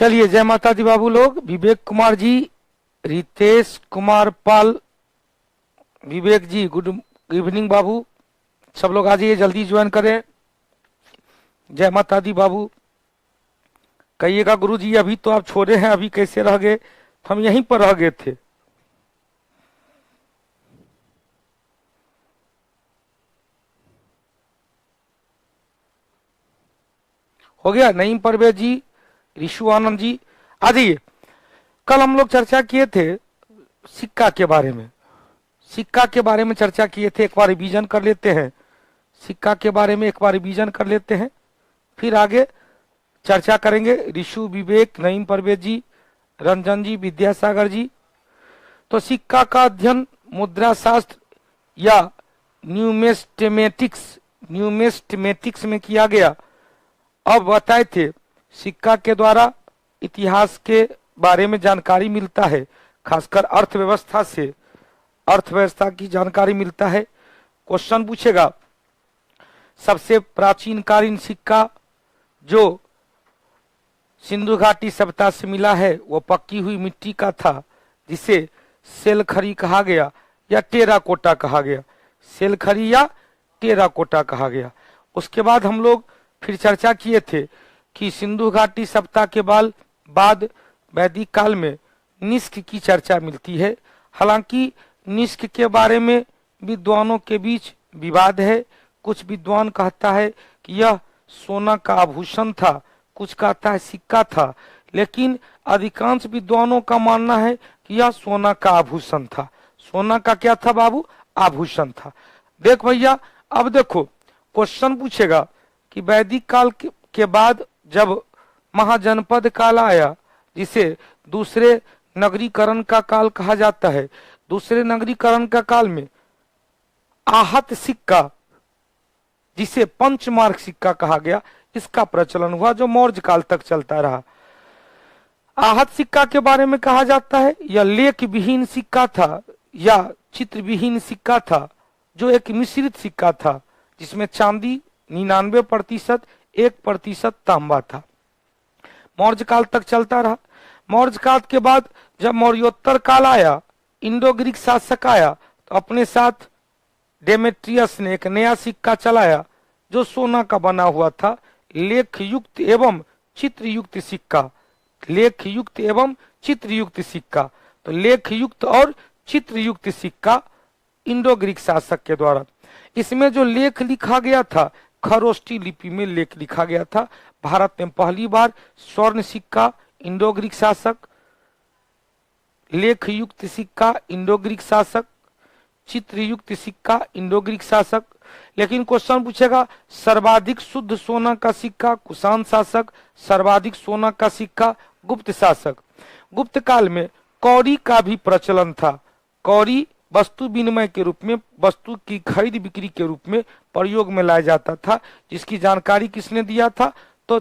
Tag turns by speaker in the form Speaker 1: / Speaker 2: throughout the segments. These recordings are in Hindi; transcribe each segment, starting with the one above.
Speaker 1: चलिए, जय माता दी बाबू लोग। विवेक कुमार जी, रितेश कुमार पाल, विवेक जी, गुड इवनिंग बाबू। सब लोग आ जाइए, जल्दी ज्वाइन करें। जय माता दी बाबू। कहिएगा गुरु जी अभी तो आप छोड़े हैं, अभी कैसे रह गए? हम यहीं पर रह गए थे। हो गया? नईम परवेज जी, ऋषु आनंद जी, आ जाइए। कल हम लोग चर्चा किए थे सिक्का के बारे में। सिक्का के बारे में चर्चा किए थे, एक बार रिवीजन कर लेते हैं। सिक्का के बारे में एक बार रिवीजन कर लेते हैं, फिर आगे चर्चा करेंगे। ऋषु, विवेक, नईम परवेज जी, रंजन जी, विद्यासागर जी। तो सिक्का का अध्ययन मुद्रा शास्त्र या न्यूमेस्टिमेटिक्स में किया गया। अब बताए थे सिक्का के द्वारा इतिहास के बारे में जानकारी मिलता है, खासकर अर्थव्यवस्था की जानकारी मिलता है। क्वेश्चन पूछेगा, सबसे प्राचीन कालीन सिक्का जो सिंधु घाटी सभ्यता से मिला है वो पक्की हुई मिट्टी का था, जिसे सेलखरी कहा गया या टेराकोटा कहा गया। सेलखरी या टेराकोटा कहा गया। उसके बाद हम लोग फिर चर्चा किए थे कि सिंधु घाटी सभ्यता के बाद वैदिक काल में निष्क की चर्चा मिलती है। हालांकि निष्क के बारे में विद्वानों के बीच विवाद है। कुछ विद्वान कहता है कि यह सोना का आभूषण था, कुछ कहता है सिक्का था, लेकिन अधिकांश विद्वानों का मानना है कि यह सोना का आभूषण था। सोना का क्या था बाबू? आभूषण था। देख भैया, अब देखो क्वेश्चन पूछेगा कि वैदिक काल के बाद जब महाजनपद काल आया, जिसे दूसरे नगरीकरण का काल कहा जाता है, दूसरे नगरीकरण का काल में आहत सिक्का, जिसे पंचमार्क सिक्का कहा गया, इसका प्रचलन हुआ, जो मौर्य काल तक चलता रहा। आहत सिक्का के बारे में कहा जाता है यह लेख विहीन सिक्का था या चित्र विहीन सिक्का था, जो एक मिश्रित सिक्का था, जिसमें चांदी 99%, 1% तांबा था। मौर्य काल तक चलता रहा। मौर्य काल के बाद जब मौर्योत्तर काल आया, इंडो ग्रीक शासक आया, तो अपने साथ डेमेट्रियस ने एक नया सिक्का चलाया जो सोना का बना हुआ था, लेख युक्त एवं चित्र युक्त सिक्का। लेख युक्त एवं चित्र युक्त सिक्का। तो लेख युक्त और चित्र युक्त सिक्का इंडो ग्रीक शासक के द्वारा। इसमें जो लेख लिखा गया था, खरोष्टी लिपि में लेख लिखा गया था। भारत में पहली बार स्वर्ण सिक्का इंडो ग्रीक शासक, लेख युक्त सिक्का इंडो ग्रीक शासक, चित्र युक्त सिक्का इंडो ग्रीक शासक। लेकिन क्वेश्चन पूछेगा, सर्वाधिक शुद्ध सोना का सिक्का कुषाण शासक, सर्वाधिक सोना का सिक्का गुप्त शासक। गुप्त काल में कौड़ी का भी प्रचलन था। कौड़ी वस्तु विनिमय के रूप में, वस्तु की खरीद बिक्री के रूप में प्रयोग में लाया जाता था, जिसकी जानकारी किसने दिया था? तो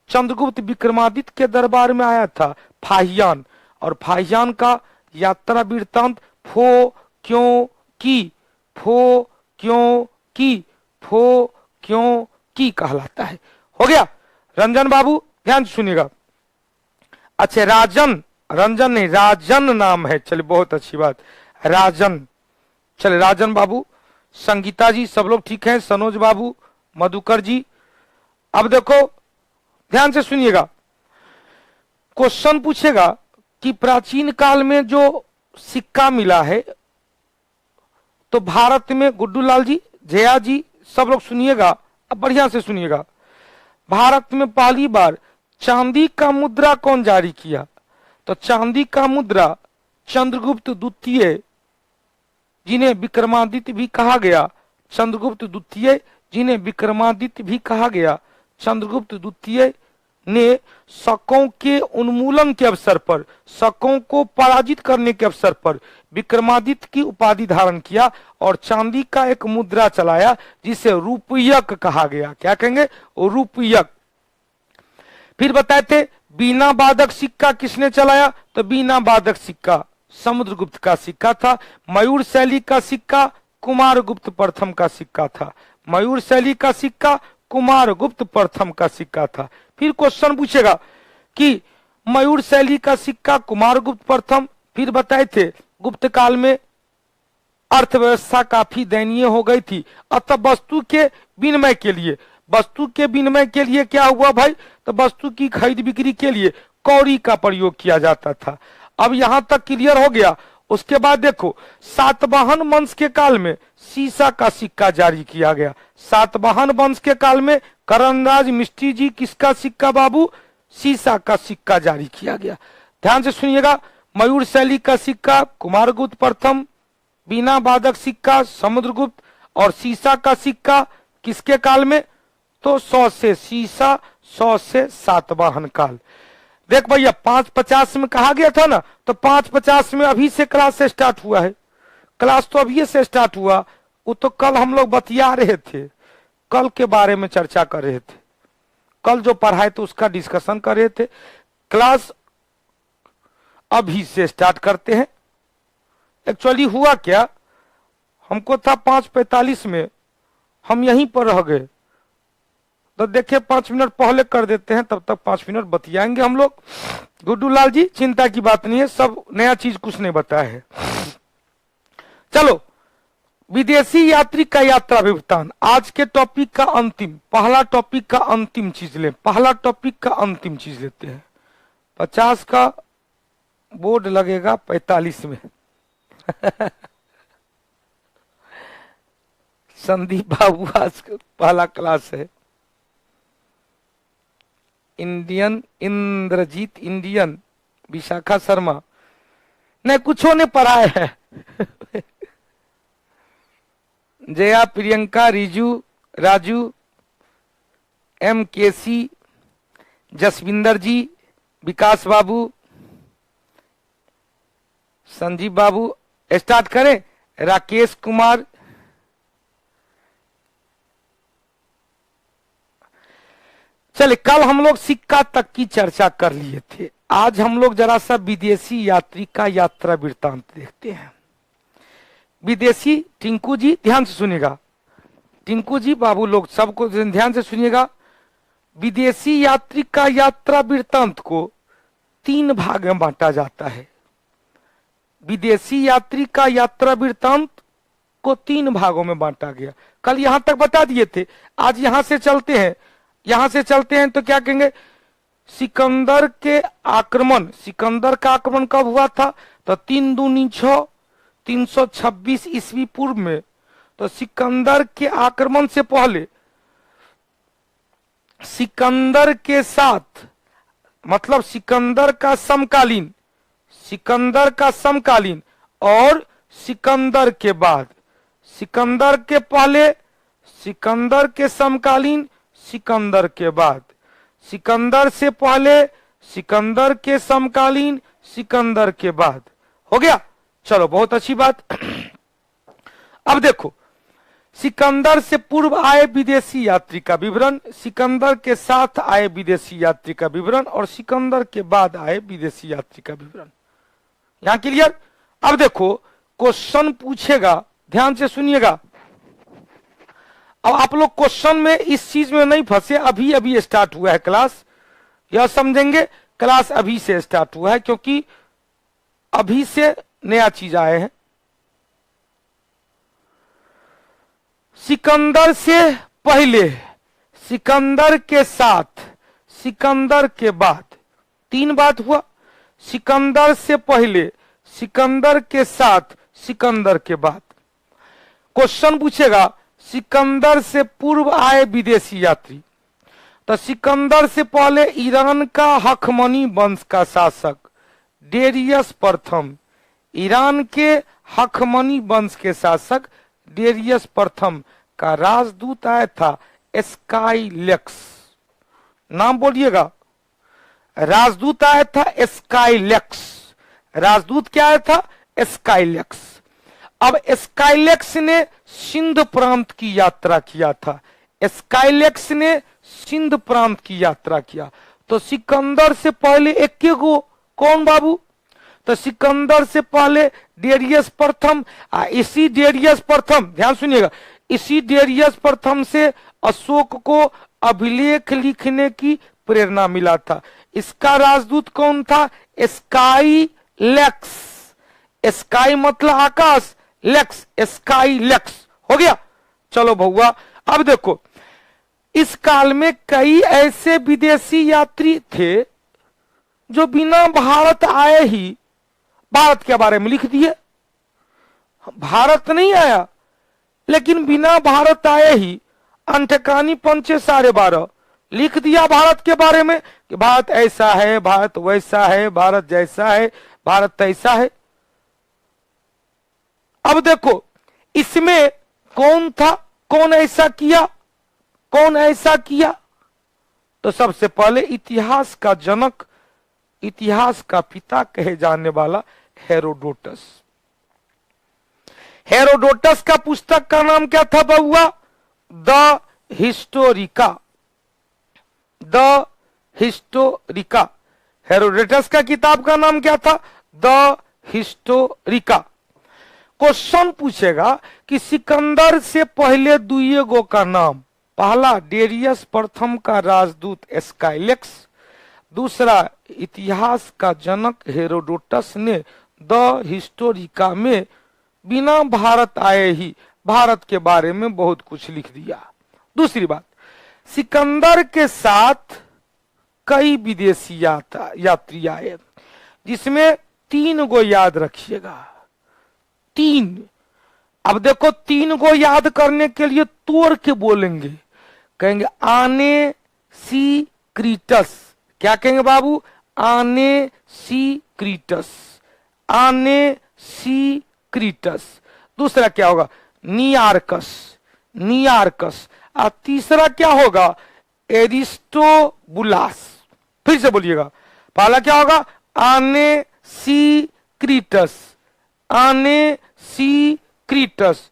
Speaker 1: चंद्रगुप्त विक्रमादित्य के दरबार में आया था फाहियान, और फाहियान का यात्रा वृत्तांत फो क्यों की कहलाता है। हो गया? रंजन बाबू ध्यान से सुनिएगा। अच्छा, रंजन नहीं, राजन नाम है। चलिए, बहुत अच्छी बात, राजन। चले राजन बाबू, संगीता जी, सब लोग ठीक हैं, सनोज बाबू, मधुकर जी। अब देखो ध्यान से सुनिएगा, क्वेश्चन पूछेगा कि प्राचीन काल में जो सिक्का मिला है, तो भारत में, गुड्डू लाल जी, जया जी, सब लोग सुनिएगा, अब बढ़िया से सुनिएगा। भारत में पहली बार चांदी का मुद्रा कौन जारी किया? तो चांदी का मुद्रा चंद्रगुप्त द्वितीय, जिन्हें विक्रमादित्य भी कहा गया, चंद्रगुप्त द्वितीय जिन्हें विक्रमादित्य भी कहा गया, चंद्रगुप्त द्वितीय ने शकों के उन्मूलन के अवसर पर, शकों को पराजित करने के अवसर पर विक्रमादित्य की उपाधि धारण किया और चांदी का एक मुद्रा चलाया, जिसे रूपयक कहा गया। क्या कहेंगे? रूपयक। फिर बताए थे बीना बाधक सिक्का किसने चलाया? तो बीना बाधक सिक्का समुद्रगुप्त का सिक्का था। मयूर शैली का सिक्का कुमारगुप्त प्रथम का सिक्का था। मयूर शैली का सिक्का कुमारगुप्त प्रथम का सिक्का था। फिर क्वेश्चन पूछेगा कि मयूर शैली का सिक्का कुमारगुप्त प्रथम। फिर बताए थे गुप्त काल में अर्थव्यवस्था काफी दयनीय हो गई थी, अतः वस्तु के विनिमय के लिए क्या हुआ भाई, तो वस्तु की खरीद बिक्री के लिए कौड़ी का प्रयोग किया जाता था। अब यहां तक क्लियर हो गया। उसके बाद देखो सातवाहन वंश के काल में सीसा का सिक्का जारी किया गया। सातवाहन वंश के काल में करणराज मिस्त्री जी किसका सिक्का बाबू, सीसा का सिक्का जारी किया गया। ध्यान से सुनिएगा, मयूर शैली का सिक्का कुमारगुप्त प्रथम, बीना वादक सिक्का समुद्रगुप्त, और सीसा का सिक्का किसके काल में, तो 100 से सीसा, 100 से सातवाहन काल। देख भैया 550 में कहा गया था ना, तो 550 में अभी से क्लास से स्टार्ट हुआ है। क्लास तो अभी से स्टार्ट हुआ, वो तो कल हम लोग बतिया रहे थे, कल के बारे में चर्चा कर रहे थे, कल जो पढ़ाए तो उसका डिस्कशन कर रहे थे। क्लास अभी से स्टार्ट करते हैं। एक्चुअली हुआ क्या, हमको था 5:45 में, हम यहीं पर रह गए, तो देखिए 5 मिनट पहले कर देते हैं, तब तक 5 मिनट बतियाएंगे हम लोग। गुड्डू लाल जी चिंता की बात नहीं है, सब नया चीज कुछ नहीं बताया है। चलो विदेशी यात्री का यात्रा भुगतान, आज के टॉपिक का अंतिम, पहला टॉपिक का अंतिम चीज ले, पहला टॉपिक का अंतिम चीज लेते हैं। 50 का बोर्ड लगेगा 45 में संदीप बाबू आज पहला क्लास है। इंडियन इंद्रजीत, इंडियन विशाखा शर्मा, नहीं कुछ ने पढ़ाए है जया, प्रियंका, रिजू, राजू, MKC, जसविंदर जी, विकास बाबू, संजीव बाबू। स्टार्ट करें, राकेश कुमार, चले कल हम लोग सिक्का तक की चर्चा कर लिए थे, आज हम लोग जरा सा विदेशी यात्री का यात्रा वृत्तांत देखते हैं। विदेशी टिंकू जी ध्यान से सुनिएगा, टिंकू जी बाबू लोग सबको ध्यान से सुनिएगा। विदेशी यात्री का यात्रा वृत्तांत को 3 भाग में बांटा जाता है। विदेशी यात्री का यात्रा वृत्तांत को 3 भागों में बांटा गया। कल यहां तक बता दिए थे, आज यहां से चलते हैं, यहां से चलते हैं तो क्या कहेंगे, सिकंदर के आक्रमण, सिकंदर का आक्रमण कब हुआ था, तो 3 दूनी 6, 326 ईस्वी पूर्व में। तो सिकंदर के आक्रमण से पहले सिकंदर के साथ, मतलब सिकंदर का समकालीन, सिकंदर का समकालीन और सिकंदर के बाद, सिकंदर के पहले, सिकंदर के समकालीन, सिकंदर के बाद, सिकंदर से पहले, सिकंदर के समकालीन, सिकंदर के बाद। हो गया, चलो बहुत अच्छी बात। अब देखो सिकंदर से पूर्व आए विदेशी यात्री का विवरण, सिकंदर के साथ आए विदेशी यात्री का विवरण और सिकंदर के बाद आए विदेशी यात्री का विवरण। यहां क्लियर। अब देखो क्वेश्चन पूछेगा, ध्यान से सुनिएगा। अब आप लोग क्वेश्चन में इस चीज में नहीं फंसे, अभी अभी स्टार्ट हुआ है क्लास, यह समझेंगे क्लास अभी से स्टार्ट हुआ है क्योंकि अभी से नया चीज आए हैं। सिकंदर से पहले, सिकंदर के साथ, सिकंदर के बाद, 3 बात हुआ। सिकंदर से पहले, सिकंदर के साथ, सिकंदर के बाद। क्वेश्चन पूछेगा सिकंदर से पूर्व आए विदेशी यात्री, तो सिकंदर से पहले ईरान का हखमनी वंश का शासक डेरियस प्रथम, ईरान के हखमनी वंश के शासक डेरियस प्रथम का राजदूत आया था स्काइलेक्स। नाम बोलिएगा, राजदूत आया था स्काइलेक्स। राजदूत क्या आया था, स्काइलेक्स। अब स्काइलेक्स ने सिंध प्रांत की यात्रा किया था, स्काइलेक्स ने सिंध प्रांत की यात्रा किया। तो सिकंदर से पहले एक गो कौन बाबू, तो सिकंदर से पहले डेरियस प्रथम। इसी डेरियस प्रथम, ध्यान सुनिएगा, इसी डेरियस प्रथम से अशोक को अभिलेख लिखने की प्रेरणा मिला था। इसका राजदूत कौन था? Sky lakes. स्काई मतलब आकाश, लेक्स स्काई लेक्स हो गया। चलो भौआ, अब देखो इस काल में कई ऐसे विदेशी यात्री थे जो बिना भारत आए ही भारत के बारे में लिख दिए। भारत नहीं आया लेकिन बिना भारत आए ही अंठकानी पंचे 12.5 लिख दिया भारत के बारे में कि भारत ऐसा है, भारत वैसा है, भारत जैसा है, भारत तैसा है। अब देखो इसमें कौन था, कौन ऐसा किया, कौन ऐसा किया? तो सबसे पहले इतिहास का जनक, इतिहास का पिता कहे जाने वाला हेरोडोटस। हेरोडोटस का पुस्तक का नाम क्या था बउआ? The Historica. The Historica. Herodotus का किताब का नाम क्या था? The Historica. क्वेश्चन पूछेगा कि सिकंदर से पहले दुइये गो का नाम, पहला डेरियस प्रथम का राजदूत स्काइलेक्स, दूसरा इतिहास का जनक हेरोडोटस ने द हिस्टोरिका में बिना भारत आए ही भारत के बारे में बहुत कुछ लिख दिया। दूसरी बात, सिकंदर के साथ कई विदेशी यात्री आए जिसमें 3 गो याद रखिएगा। 3। अब देखो 3 गो याद करने के लिए तोड़ के बोलेंगे, कहेंगे आने सी क्रीटस। क्या कहेंगे बाबू? आने सी क्रीटस। आने सी क्रीटस। दूसरा क्या होगा? नियार्कस। नियार्कस। और तीसरा क्या होगा? एरिस्टोबुलास। फिर से बोलिएगा, पहला क्या होगा? आने सी क्रीटस। आने सी क्रीटस।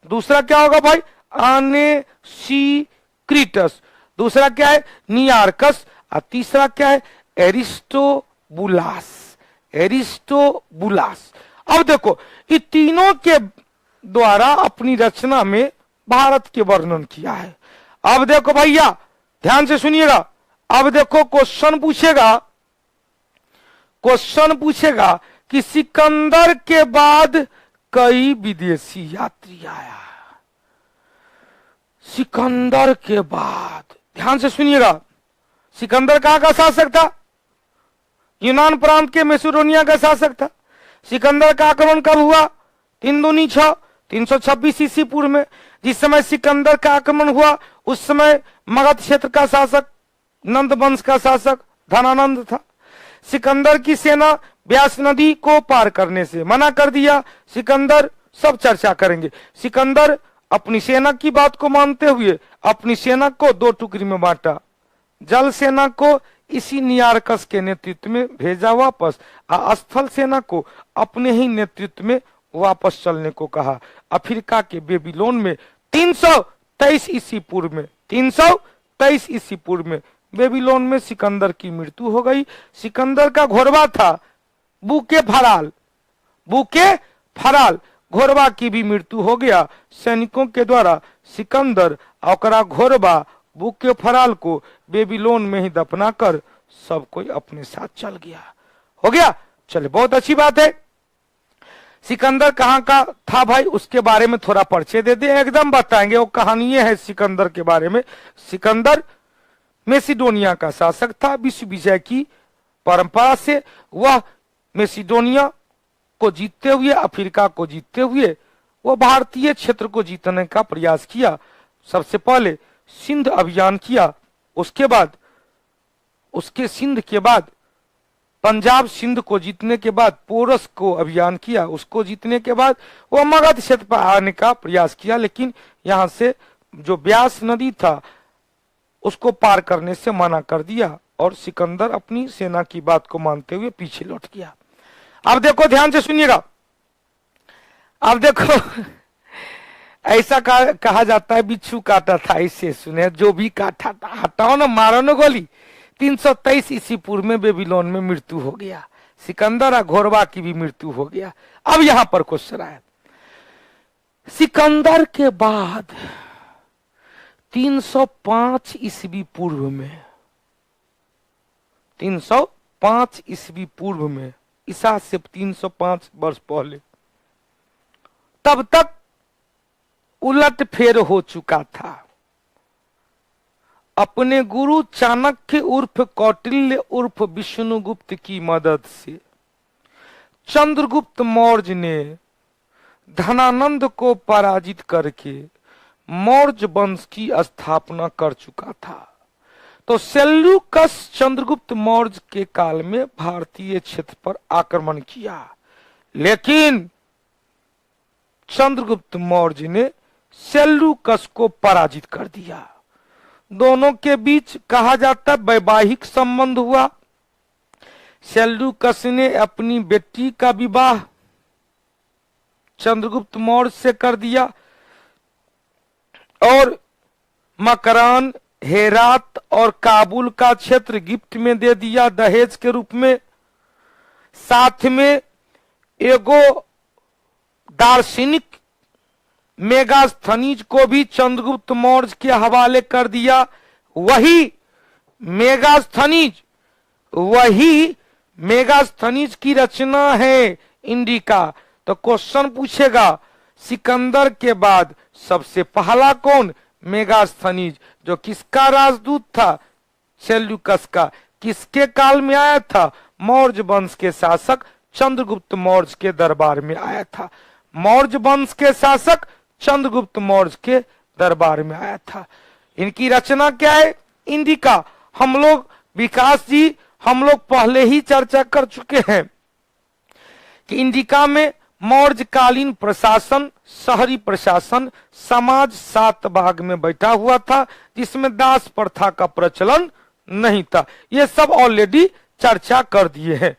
Speaker 1: दूसरा क्या होगा भाई? आने सी क्रीटस। दूसरा क्या है? नियार्कस। और तीसरा क्या है? एरिस्टोबुलास। एरिस्टोबुलास। अब देखो ये तीनों के द्वारा अपनी रचना में भारत के वर्णन किया है। अब देखो भैया ध्यान से सुनिएगा, अब देखो क्वेश्चन पूछेगा, क्वेश्चन पूछेगा कि सिकंदर के बाद कई विदेशी यात्री आया। सिकंदर के बाद, ध्यान से सुनिएगा, सिकंदर कहां का शासक था? यूनान प्रांत के मैसेडोनिया का शासक था। सिकंदर का आक्रमण कब हुआ? 3 दूनी 6, 326 ईस्वी पूर्व में। जिस समय सिकंदर का आक्रमण हुआ उस समय मगध क्षेत्र का शासक, नंद वंश का शासक धनानंद था। सिकंदर की सेना व्यास नदी को पार करने से मना कर दिया। सिकंदर, सब चर्चा करेंगे। सिकंदर अपनी सेना की बात को मानते हुए अपनी सेना को 2 टुकड़ी में बांटा। जल सेना को इसी नियार्कस के नेतृत्व में भेजा वापस, और स्थल सेना को अपने ही नेतृत्व में वापस चलने को कहा। अफ्रीका के बेबीलोन में 323 ईस्वी पूर्व में, 323 ईस्वी पूर्व में बेबीलोन में सिकंदर की मृत्यु हो गई। सिकंदर का घोरवा था बुके फराल। बुके फराल घोरवा की भी मृत्यु हो गया। सैनिकों के द्वारा सिकंदर और घोरवा बुके फराल को बेबीलोन में ही दफना कर सब कोई अपने साथ चल गया। हो गया, चले बहुत अच्छी बात है। सिकंदर कहाँ का था भाई, उसके बारे में थोड़ा परिचय दे दे, एकदम बताएंगे। वो कहानी है सिकंदर के बारे में। सिकंदर मैसिडोनिया का शासक था। विश्व विजय की परंपरा से वह मैसिडोनिया को जीतते हुए, अफ्रीका को जीतते हुए वह भारतीय क्षेत्र को जीतने का प्रयास किया। सबसे पहले सिंध अभियान किया, उसके बाद उसके सिंध के बाद पंजाब सिंध को जीतने के बाद पोरस को अभियान किया, उसको जीतने के बाद वह मगध क्षेत्र पर आने का प्रयास किया, लेकिन यहां से जो व्यास नदी था उसको पार करने से मना कर दिया और सिकंदर अपनी सेना की बात को मानते हुए पीछे लौट गया। अब देखो ध्यान से सुनिएगा, अब देखो ऐसा कहा जाता है बिच्छू काटा था, इससे सुने, जो भी काटा था हटाओ ना, मारो ना गोली। 323 ईस्वी पूर्व में बेबीलोन में मृत्यु हो गया। सिकंदर और घोरवा की भी मृत्यु हो गया। अब यहां पर क्वेश्चन आया, सिकंदर के बाद 305 ईस्वी पूर्व में 305 ईस्वी पूर्व में, ईसा से 305 वर्ष पहले। तब तक उलट फेर हो चुका था। अपने गुरु चाणक्य उर्फ कौटिल्य उर्फ विष्णुगुप्त की मदद से चंद्रगुप्त मौर्य ने धनानंद को पराजित करके मौर्य वंश की स्थापना कर चुका था। तो सेल्यूकस चंद्रगुप्त मौर्य के काल में भारतीय क्षेत्र पर आक्रमण किया, लेकिन चंद्रगुप्त मौर्य ने सेल्यूकस को पराजित कर दिया। दोनों के बीच कहा जाता वैवाहिक संबंध हुआ। सेल्यूकस ने अपनी बेटी का विवाह चंद्रगुप्त मौर्य से कर दिया और मकरान, हेरात और काबुल का क्षेत्र गिफ्ट में दे दिया दहेज के रूप में। साथ में एगो दार्शनिक मेगास्थनीज को भी चंद्रगुप्त मौर्य के हवाले कर दिया। वही मेगास्थनीज की रचना है इंडिका। तो क्वेश्चन पूछेगा सिकंदर के बाद सबसे पहला कौन? मेगास्थनीज, जो किसका राजदूत था? सेल्यूकस का। किसके काल में आया था? मौर्य वंश के शासक चंद्रगुप्त मौर्य के दरबार में आया था। मौर्य वंश के शासक चंद्रगुप्त मौर्य के दरबार में आया था। इनकी रचना क्या है? इंडिका। हम लोग विकास जी पहले ही चर्चा कर चुके हैं कि इंडिका में मौर्य कालीन प्रशासन, शहरी प्रशासन, समाज 7 भाग में बैठा हुआ था, जिसमें दास प्रथा का प्रचलन नहीं था। ये सब ऑलरेडी चर्चा कर दिए हैं।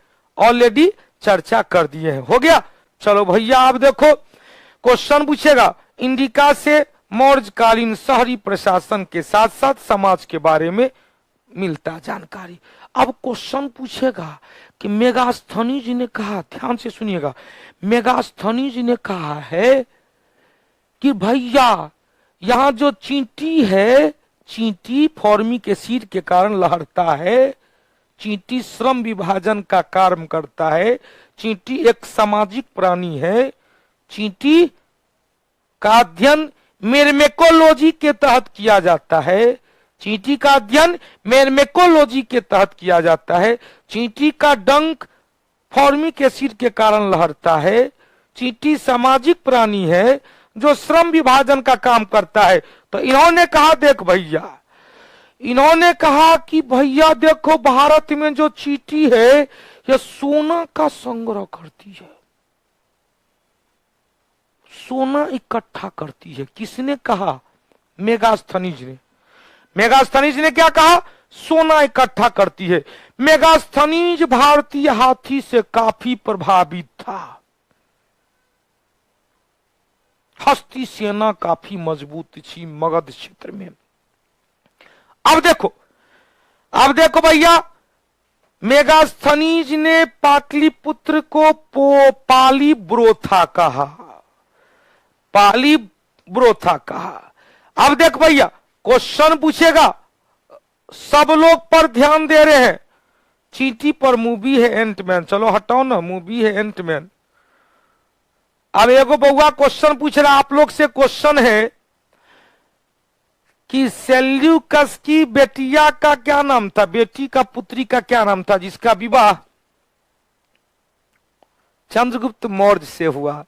Speaker 1: हो गया। चलो भैया, आप देखो क्वेश्चन पूछेगा इंडिका से मौर्य कालीन शहरी प्रशासन के साथ साथ समाज के बारे में मिलता जानकारी। अब क्वेश्चन पूछेगा कि मेगास्थनीज ने कहा, ध्यान से सुनिएगा, मेगास्थनीज ने कहा है कि भैया यहाँ जो चींटी है, चींटी फॉर्मिक एसिड के कारण लहरता है, चींटी श्रम विभाजन का कार्य करता है, चींटी एक सामाजिक प्राणी है, चींटी का अध्ययन मेरमेकोलॉजी के तहत किया जाता है, चींटी का अध्ययन मेरमेकोलॉजी के तहत किया जाता है, चींटी का डंक फॉर्मिक एसिड के कारण लहरता है, चींटी सामाजिक प्राणी है जो श्रम विभाजन का काम करता है। तो इन्होंने कहा, देख भैया, इन्होंने कहा कि भैया देखो भारत में जो चींटी है यह सोना का संग्रह करती है, सोना इकट्ठा करती है। किसने कहा? मेगास्थनीज ने। मेगास्थनीज ने क्या कहा? सोना इकट्ठा करती है। मेगास्थनीज भारतीय हाथी से काफी प्रभावित था। हस्ती सेना काफी मजबूत थी मगध क्षेत्र में। अब देखो भैया, मेगास्थनीज ने पाटलिपुत्र को पालीब्रोथा कहा। अब देख भैया, क्वेश्चन पूछेगा, सब लोग पर ध्यान दे रहे हैं। चींटी पर मूवी है एंटमैन, चलो हटाओ ना, मूवी है एंटमैन। अब एगो बउआ क्वेश्चन पूछ रहा, आप लोग से क्वेश्चन है कि सेल्यूकस की बेटिया का क्या नाम था? बेटी का पुत्री का क्या नाम था जिसका विवाह चंद्रगुप्त मौर्य से हुआ?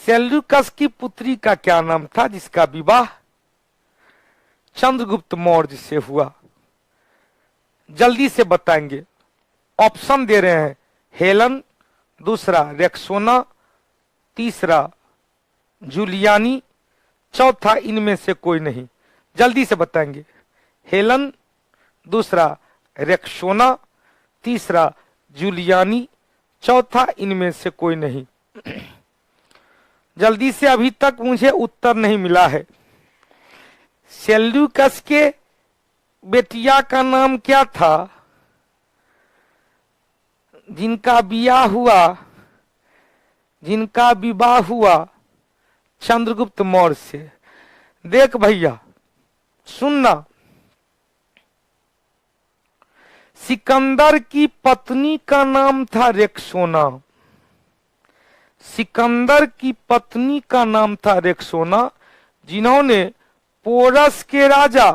Speaker 1: सेल्यूकस की पुत्री का क्या नाम था जिसका विवाह चंद्रगुप्त मौर्य से हुआ? जल्दी से बताएंगे। ऑप्शन दे रहे हैं, हेलन, दूसरा रेक्सोना, तीसरा जूलियानी, चौथा इनमें से कोई नहीं। जल्दी से बताएंगे। हेलन, दूसरा रेक्सोना, तीसरा जूलियानी, चौथा इनमें से कोई नहीं। जल्दी से, अभी तक मुझे उत्तर नहीं मिला है। सेल्यूकस के बेटिया का नाम क्या था जिनका विवाह हुआ चंद्रगुप्त मौर्य से? देख भैया, सुनना, सिकंदर की पत्नी का नाम था रेक्सोना। सिकंदर की पत्नी का नाम था रेक्सोना, जिन्होंने पोरस के राजा,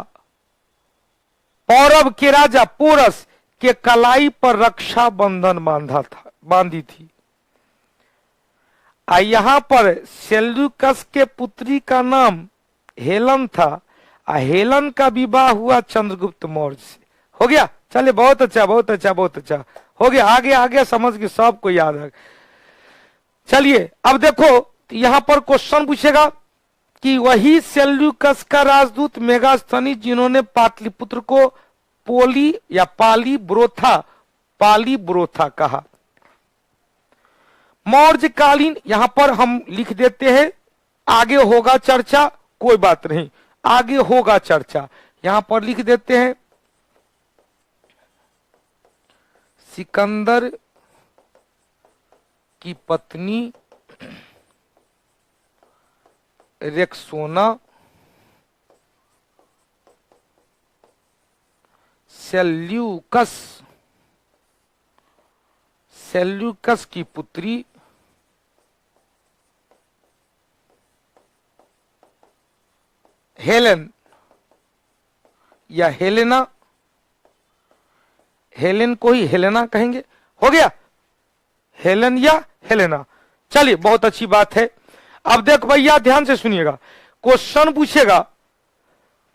Speaker 1: पौरव के राजा पोरस के कलाई पर रक्षा बंधन बांधी थी। यहां पर सेल्यूकस के पुत्री का नाम हेलन था। हेलन का विवाह हुआ चंद्रगुप्त मौर्य से। हो गया, चलिए बहुत अच्छा बहुत अच्छा बहुत अच्छा हो गया। आगे आगे समझ के सबको याद है। चलिए अब देखो यहां पर क्वेश्चन पूछेगा कि वही सेल्यूकस का राजदूत मेगास्थनीज जिन्होंने पाटलिपुत्र को पोली या पाली ब्रोथा कहा। मौर्यकालीन, यहां पर हम लिख देते हैं, आगे होगा चर्चा, कोई बात नहीं, आगे होगा चर्चा, यहां पर लिख देते हैं सिकंदर की पत्नी रेक्सोना सेल्यूकस की पुत्री हेलेन या हेलेना, हेलेन को ही हेलेना कहेंगे। हो गया, हेलेन या हेलेना। चलिए बहुत अच्छी बात है। अब देख भैया ध्यान से सुनिएगा, क्वेश्चन पूछेगा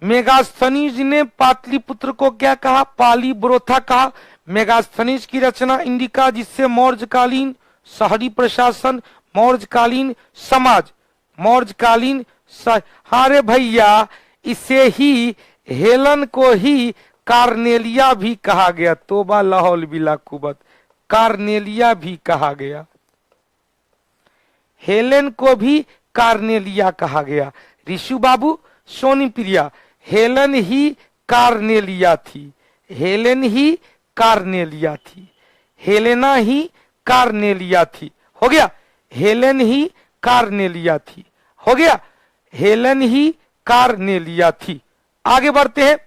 Speaker 1: मेगास्थनीज ने पाटलिपुत्र को क्या कहा? पाली ब्रोथा कहा। मेगास्थनीज की रचना इंडिका, जिससे मौर्यकालीन शहरी प्रशासन, मौर्यकालीन समाज, मौर्यकालीन हारे भैया इसे ही हेलन को ही कार्नेलिया भी कहा गया। तोबा लाहौल बिला कुबत, कार्नेलिया भी कहा गया। हेलेन को भी कार्नेलिया कहा गया। ऋषु बाबू, सोनी प्रिया, हेलन ही कार्नेलिया थी, हेलेन ही कार्नेलिया थी, हेलेना ही कार्नेलिया थी। हो गया, हेलेन ही कार्नेलिया थी। हो गया, हेलेन ही कार्नेलिया थी। आगे बढ़ते हैं।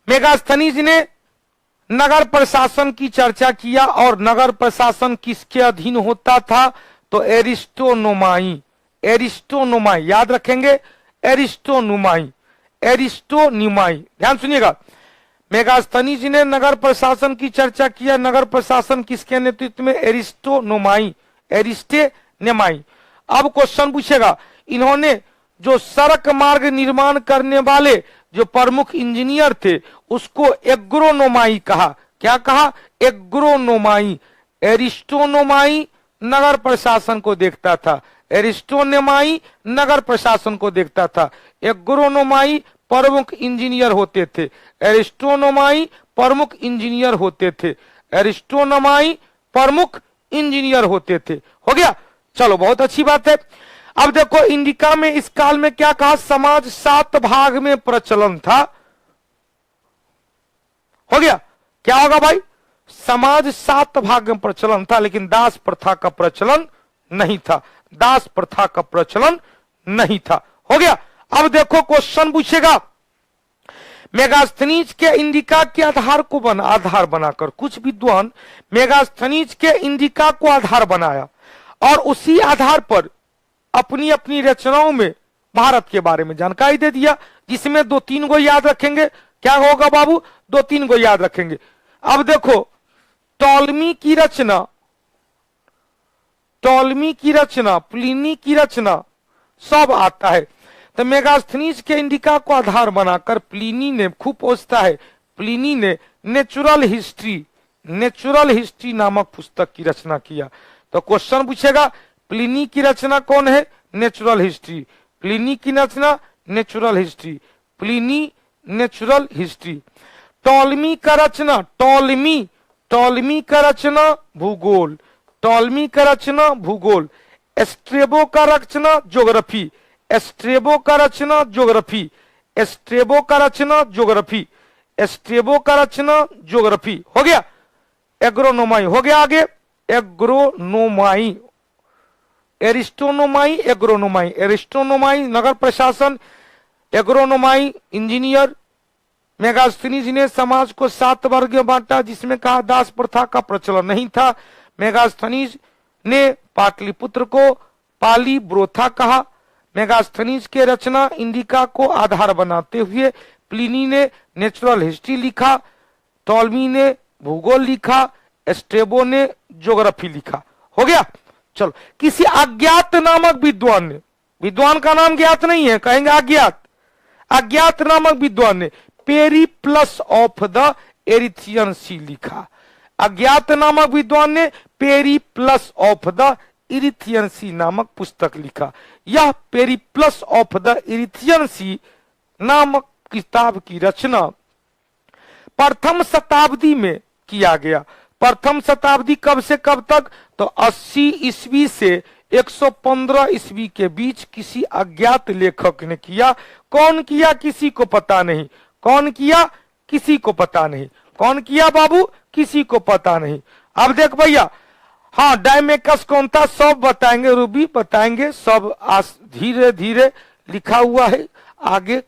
Speaker 1: मेगास्थनीज ने नगर प्रशासन की चर्चा किया, और नगर प्रशासन किसके अधीन होता था? तो एरिस्टोनोमाई, एरिस्टोनोमाई याद रखेंगे, एरिस्टोनोमाई, एरिस्टोनिमाई। ध्यान सुनिएगा, मेगास्थनीज ने नगर प्रशासन की चर्चा किया, नगर प्रशासन किसके नेतृत्व में? एरिस्टोनोमाई, एरिस्टेनेमाई। अब क्वेश्चन पूछेगा, इन्होंने जो सड़क मार्ग निर्माण करने वाले जो प्रमुख इंजीनियर थे उसको एग्रोनोमाई कहा। क्या कहा? एग्रोनोमाई। एरिस्टोनोमाई नगर प्रशासन को देखता था, एरिस्टोनेमाई नगर प्रशासन को देखता था, एग्रोनोमाई प्रमुख इंजीनियर होते थे, एरिस्टोनोमाई प्रमुख इंजीनियर होते थे, एरिस्टोनोमाई प्रमुख इंजीनियर होते थे। हो गया, चलो बहुत अच्छी बात है। अब देखो इंडिका में इस काल में क्या कहा? समाज 7 भाग में प्रचलन था। हो गया, क्या होगा भाई? समाज 7 भाग में प्रचलन था, लेकिन दास प्रथा का प्रचलन नहीं था, दास प्रथा का प्रचलन नहीं था। हो गया, अब देखो क्वेश्चन पूछेगा, मेगास्थनीज के इंडिका के आधार बनाकर कुछ विद्वान मेगास्थनीज के इंडिका को आधार बनाया, और उसी आधार पर अपनी अपनी रचनाओं में भारत के बारे में जानकारी दे दिया, जिसमें 2-3 को याद रखेंगे। क्या होगा बाबू? 2-3 को याद रखेंगे। अब देखो टॉलमी की रचना, टॉलमी की रचना, प्लिनी की रचना सब आता है। तो मेगास्थनीज के इंडिका को आधार बनाकर प्लिनी ने, खूब पूछता है, प्लिनी ने नेचुरल हिस्ट्री नामक पुस्तक की रचना किया। तो क्वेश्चन पूछेगा, प्लिनी की रचना कौन है? Natural history. प्लिनी की रचना natural history, Pliny natural history. Ptolemy का रचना, टॉलमी का रचना भूगोल, टॉलमी का रचना भूगोल। एस्ट्रेबो का रचना ज्योग्राफी, एस्ट्रेबो का रचना ज्योग्राफी, एस्ट्रेबो का रचना ज्योग्राफी, एस्ट्रेबो का रचना ज्योग्राफी। हो गया, एग्रोनोमाई। हो गया आगे, एग्रोनोमाई, एरिस्टोनोमाई, एग्रोनोमाई। एरिस्टोनोमाई नगर प्रशासन, एग्रोनोमाई इंजीनियर, मेगास्थनीज ने समाज को 7 वर्ग में बांटा, जिसमें कहा दास प्रथा का प्रचलन नहीं था। मेगास्थनीज ने पाटलिपुत्र को पाली ब्रोथा कहा। मेगास्थनीज के रचना इंडिका को आधार बनाते हुए प्लिनी ने नेचुरल हिस्ट्री लिखा, टॉलमी ने भूगोल लिखा, एस्ट्रेबो ने ज्योग्राफी लिखा। हो गया। चलो, किसी अज्ञात नामक विद्वान ने, विद्वान का नाम ज्ञात नहीं है, कहेंगे अज्ञात, अज्ञात नामक विद्वान ने पेरिप्लस ऑफ द एरिथियन सी लिखा। अज्ञात नामक विद्वान ने पेरिप्लस ऑफ द इरिथियन सी नामक पुस्तक लिखा। यह पेरिप्लस ऑफ द इरिथियन सी नामक किताब की रचना प्रथम शताब्दी में किया गया। प्रथम शताब्दी कब से कब तक? तो 80 ईस्वी से 115 ईस्वी के बीच किसी अज्ञात लेखक ने किया। कौन किया किसी को पता नहीं। कौन किया किसी को पता नहीं। कौन किया बाबू? किसी को पता नहीं। अब देख भैया, हाँ डायमेकस कौन था सब बताएंगे, रूबी बताएंगे, सब धीरे धीरे लिखा हुआ है आगे।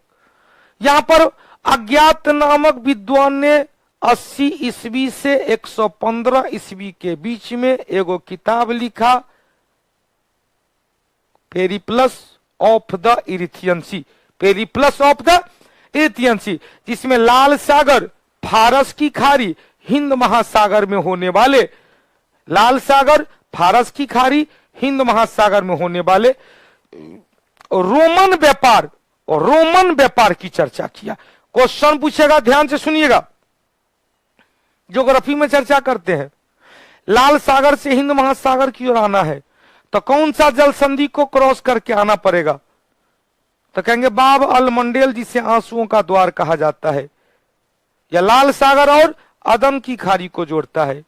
Speaker 1: यहां पर अज्ञात नामक विद्वान ने 80 ईस्वी से 115 ईस्वी के बीच में एगो किताब लिखा, Periplus of the Erythraean Sea. Periplus of the Erythraean Sea, जिसमें लाल सागर, फारस की खाड़ी, हिंद महासागर में होने वाले, लाल सागर, फारस की खाड़ी, हिंद महासागर में होने वाले रोमन व्यापार और रोमन व्यापार की चर्चा किया। क्वेश्चन पूछेगा, ध्यान से सुनिएगा, ज्योग्राफी में चर्चा करते हैं। लाल सागर से हिंद महासागर की ओर आना है तो कौन सा जल संधि को क्रॉस करके आना पड़ेगा? तो कहेंगे बाब अल मंडेल, जिसे आंसुओं का द्वार कहा जाता है। यह लाल सागर और अदन की खाड़ी को जोड़ता है।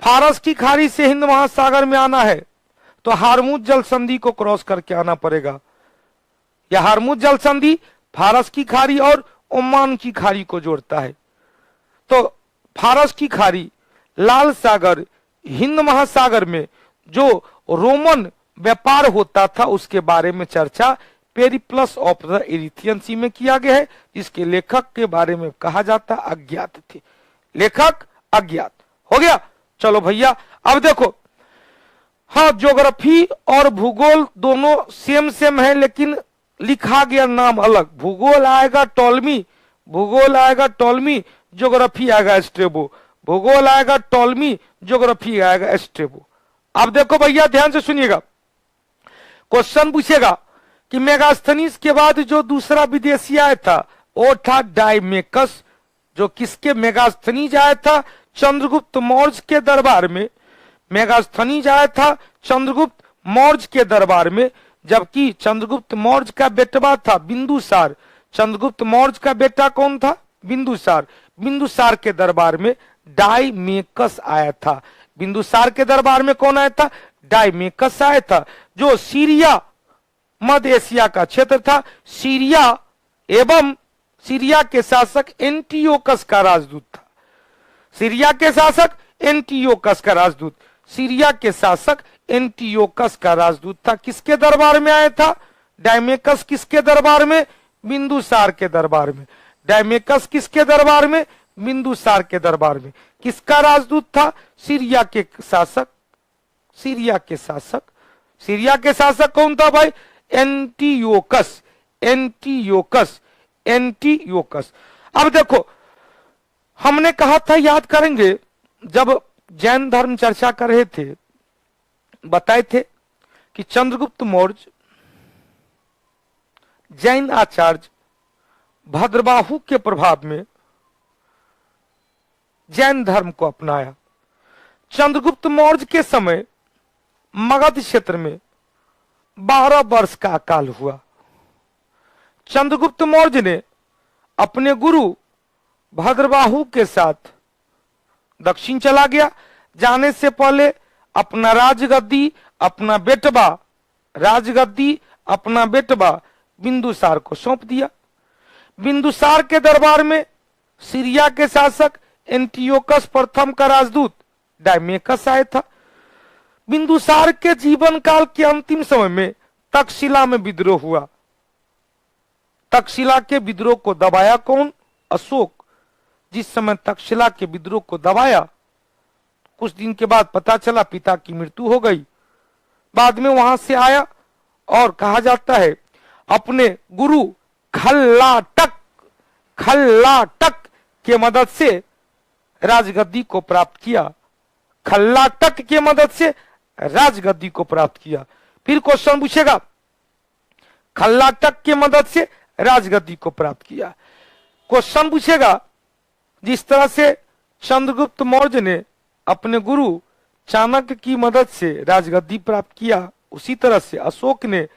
Speaker 1: फारस की खाड़ी से हिंद महासागर में आना है तो हारमुज जल संधि को क्रॉस करके आना पड़ेगा। यह हारमुज जल संधि फारस की खाड़ी और ओमान की खाड़ी को जोड़ता है। तो फारस की खाड़ी, लाल सागर, हिंद महासागर में जो रोमन व्यापार होता था उसके बारे में चर्चा पेरिप्लस ऑफ द इरिथियन सी में किया गया है, जिसके लेखक के बारे में कहा जाता अज्ञात थे। लेखक अज्ञात। हो गया। चलो भैया, अब देखो, हाँ ज्योग्राफी और भूगोल दोनों सेम है, लेकिन लिखा गया नाम अलग। भूगोल आएगा टॉलमी, भूगोल आएगा टॉलमी, ज्योग्राफी आएगा एस्ट्रेबो। भूगोल आएगा टॉलमी, ज्योग्राफी आएगा एस्ट्रेबो। अब देखो भैया, ध्यान से सुनिएगा, क्वेश्चन पूछेगा कि मेगास्थनीज के बाद जो दूसरा विदेशी आया था वो था डायमेकस, जो किसके? मेगास्थनीज आया था चंद्रगुप्त मौर्य के दरबार में। मेगास्थनीज आया था चंद्रगुप्त मौर्य के दरबार में, जबकि चंद्रगुप्त मौर्य का बेटवा था बिंदुसार। चंद्रगुप्त मौर्य का बेटा कौन था? बिंदुसार। बिंदुसार के दरबार में डायमेकस आया था। बिंदुसार के दरबार में कौन आया था? डायमेकस आया था, जो सीरिया मध्य एशिया का क्षेत्र था। सीरिया एवं सीरिया के शासक एंटियोकस का राजदूत था। सीरिया के शासक एंटियोकस का राजदूत, सीरिया के शासक एंटियोकस का राजदूत था। किसके दरबार में आया था? डायमेकस किसके दरबार में? बिंदुसार के दरबार में। डायमेकस किसके दरबार में? बिंदुसार के दरबार में। किसका राजदूत था? सीरिया के शासक। सीरिया के शासक, सीरिया के शासक कौन था भाई? एंटियोकस। Antiochus, Antiochus. अब देखो, हमने कहा था, याद करेंगे, जब जैन धर्म चर्चा कर रहे थे, बताए थे कि चंद्रगुप्त मौर्य, जैन आचार्य भद्रबाहु के प्रभाव में जैन धर्म को अपनाया। चंद्रगुप्त मौर्य के समय मगध क्षेत्र में 12 वर्ष का अकाल हुआ। चंद्रगुप्त मौर्य ने अपने गुरु भद्रबाहु के साथ दक्षिण चला गया। जाने से पहले अपना राजगद्दी, अपना बेटवा, राजगद्दी अपना बेटवा बिंदुसार को सौंप दिया। बिंदुसार के दरबार में सीरिया के शासक एंटियोकस प्रथम का राजदूत डायमेकस आया था। बिंदुसार के जीवन काल के अंतिम समय में तक्षशिला में विद्रोह हुआ। तक्षशिला के विद्रोह को दबाया कौन? अशोक जिस समय तक्षशिला के विद्रोह को दबाया, कुछ दिन के बाद पता चला पिता की मृत्यु हो गई। बाद में वहां से आया और कहा जाता है अपने गुरु खल्लाटक के मदद से राजगद्दी को प्राप्त किया। खल्लाटक के मदद से राजगद्दी को प्राप्त किया। फिर क्वेश्चन पूछेगा, खल्लाटक के मदद से राजगद्दी को प्राप्त किया। क्वेश्चन पूछेगा, जिस तरह से चंद्रगुप्त मौर्य ने अपने गुरु चाणक्य की मदद से राजगद्दी प्राप्त किया, उसी तरह से अशोक ने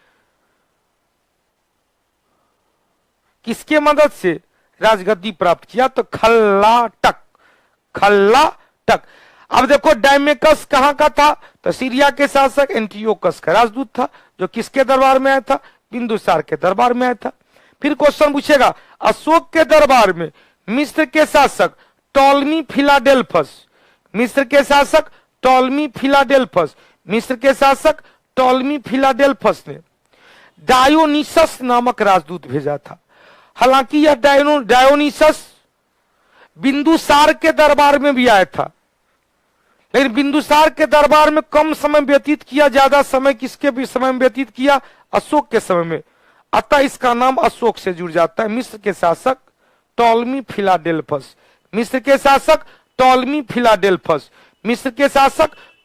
Speaker 1: किसके मदद से राजगद्दी प्राप्त किया? तो खल्लाटक। अब देखो डायमेकस कहां का था? तो सीरिया के शासक एंटियोकस का राजदूत था, जो किसके दरबार में आया था? बिंदुसार के दरबार में आया था। फिर क्वेश्चन पूछेगा, अशोक के दरबार में मिस्र के शासक टॉलमी फिलाडेल्फस, मिस्र के शासक टॉलमी फिलाडेल्फस ने डायोनिसस नामक राजदूत भेजा था। हालांकि यह डायोनिसस बिंदुसार के दरबार में भी आया था, लेकिन बिंदुसार के दरबार में कम समय व्यतीत किया, ज्यादा समय किसके भी समय में व्यतीत किया? अशोक के समय में। अतः इसका नाम अशोक से जुड़ जाता है। मिस्र के शासक टॉलमी फिलाडेल्फस, मिस्र के शासक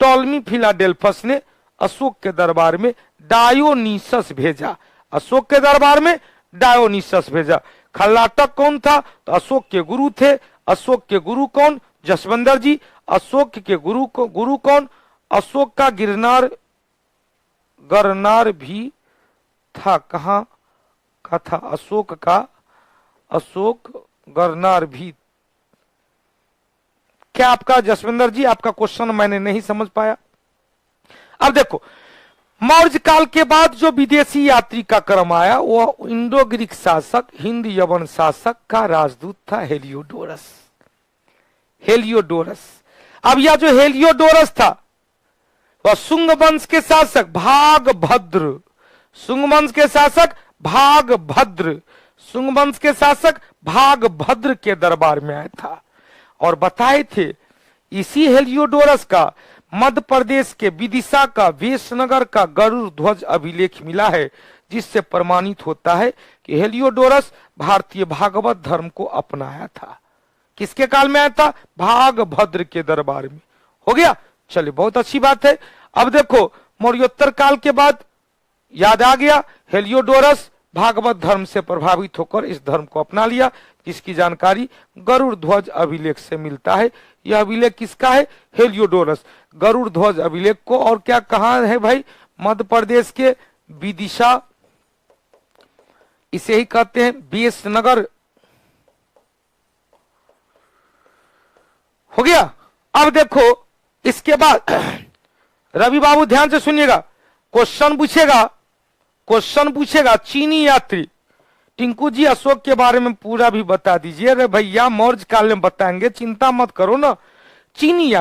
Speaker 1: टॉलमी फिलाडेल्फस ने अशोक के दरबार में डायोनिसस भेजा। अशोक के दरबार में डायोनिसस भेजा। खल्लाटक कौन था? तो अशोक के गुरु थे। अशोक के गुरु कौन? जसवंतर जी। अशोक के गुरु कौन? अशोक का गरनार भी था। कहां का था? अशोक गरनार भी। क्या आपका जसविंदर जी, आपका क्वेश्चन मैंने नहीं समझ पाया। अब देखो, मौर्य काल के बाद जो विदेशी यात्री का क्रम आया, वह इंडो ग्रीक शासक, हिंद यवन शासक का राजदूत था हेलियोडोरस। अब यह जो हेलियोडोरस था, वह शुंग वंश के शासक भागभद्र के दरबार में आया था और बताए थे। इसी हेलियोडोरस का मध्य प्रदेश के विदिशा का वेशनगर का गरुड़ ध्वज अभिलेख मिला है, जिससे प्रमाणित होता है कि हेलियोडोरस भारतीय भागवत धर्म को अपनाया था। किसके काल में आया था? भागभद्र के दरबार में। हो गया, चलिए बहुत अच्छी बात है। अब देखो, मौर्योत्तर काल के बाद याद आ गया, हेलियोडोरस भागवत धर्म से प्रभावित होकर इस धर्म को अपना लिया, जिसकी जानकारी गरुड़ ध्वज अभिलेख से मिलता है। यह अभिलेख किसका है? हेलियोडोरस। गरुड़ ध्वज अभिलेख को और क्या कहां है भाई? मध्य प्रदेश के विदिशा, इसे ही कहते हैं वेशनगर। हो गया। अब देखो, इसके बाद रवि बाबू ध्यान से सुनिएगा, क्वेश्चन पूछेगा चीनी यात्री। टिंकू जी अशोक के बारे में पूरा भी बता दीजिए। अरे भैया मौर्य काल में बताएंगे, चिंता मत करो ना। चीनी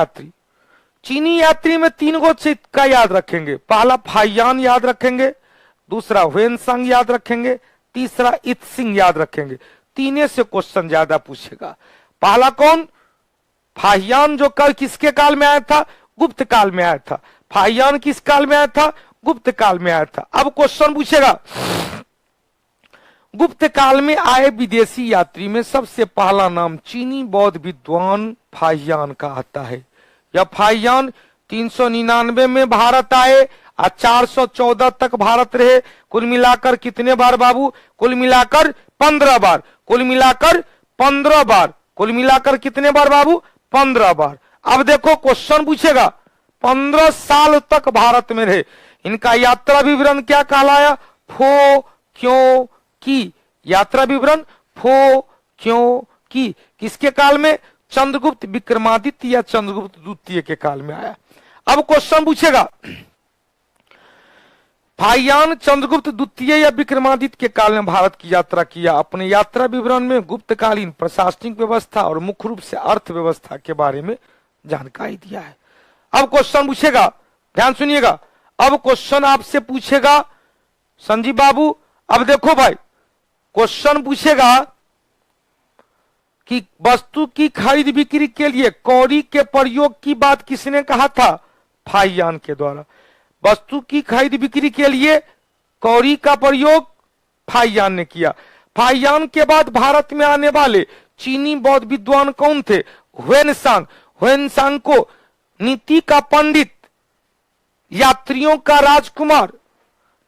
Speaker 1: यात्री में 3 गो का याद रखेंगे। पहला फाहियान याद रखेंगे, दूसरा हुएनसांग याद रखेंगे, तीसरा इत्सिंग याद रखेंगे। 3 से क्वेश्चन ज्यादा पूछेगा। पहला कौन? फाहियान, जो कल किसके काल में आया था? गुप्त काल में आया था। फाहियान किस काल में आया था? गुप्त काल में आया था। अब क्वेश्चन पूछेगा, गुप्त काल में आए विदेशी यात्री में सबसे पहला नाम चीनी बौद्ध विद्वान फाहियान का आता है। यह फाहियान 399 में भारत आए और 414 तक भारत रहे। कुल मिलाकर कितने बार बाबू? कुल मिलाकर 15 बार। कुल मिलाकर कितने बार बाबू? 15 बार। अब देखो क्वेश्चन पूछेगा, 15 साल तक भारत में रहे। इनका यात्रा विवरण क्या कहलाया? फो क्यों की। यात्रा विवरण फो क्यों की। किसके काल में? चंद्रगुप्त विक्रमादित्य या चंद्रगुप्त द्वितीय के काल में आया। अब क्वेश्चन पूछेगा, फाहियान चंद्रगुप्त द्वितीय या विक्रमादित्य के काल में भारत की यात्रा किया। अपने यात्रा विवरण में गुप्तकालीन प्रशासनिक व्यवस्था और मुख्य रूप से अर्थव्यवस्था के बारे में जानकारी दिया है। अब क्वेश्चन पूछेगा, ध्यान सुनिएगा। अब क्वेश्चन आपसे पूछेगा संजीव बाबू, अब देखो भाई, क्वेश्चन पूछेगा कि वस्तु की खरीद बिक्री के लिए कौड़ी के प्रयोग की बात किसने कहा था? फाहियान के द्वारा। वस्तु की खरीद बिक्री के लिए कौड़ी का प्रयोग फाहियान ने किया। फाहियान के बाद भारत में आने वाले चीनी बौद्ध विद्वान कौन थे? ह्वेनसांग। ह्वेनसांग को नीति का पंडित, यात्रियों का राजकुमार,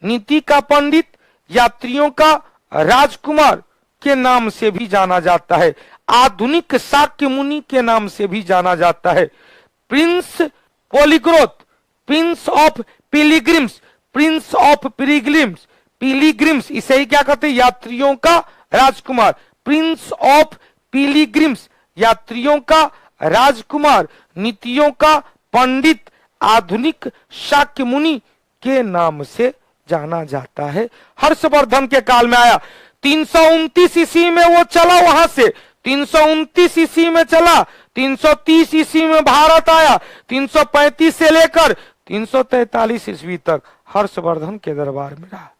Speaker 1: नीति का पंडित, यात्रियों का राजकुमार के नाम से भी जाना जाता है। आधुनिक शाक्य मुनि के नाम से भी जाना जाता है। प्रिंस पोलीग्रोथ, prince of pilgrims, prince of pilgrims, pilgrims इसे ही क्या कहते हैं? यात्रियों का राजकुमार। प्रिंस ऑफ पिलिग्रिम्स, यात्रियों का राजकुमार, नीतियों का पंडित, आधुनिक शाक्य मुनि के नाम से जाना जाता है। हर्षवर्धन के काल में आया। 329 ईस्वी में वो चला वहां से, 329 ईस्वी में चला, 330 ईस्वी में भारत आया, 335 से लेकर 343 ईस्वी तक हर्षवर्धन के दरबार में रहा।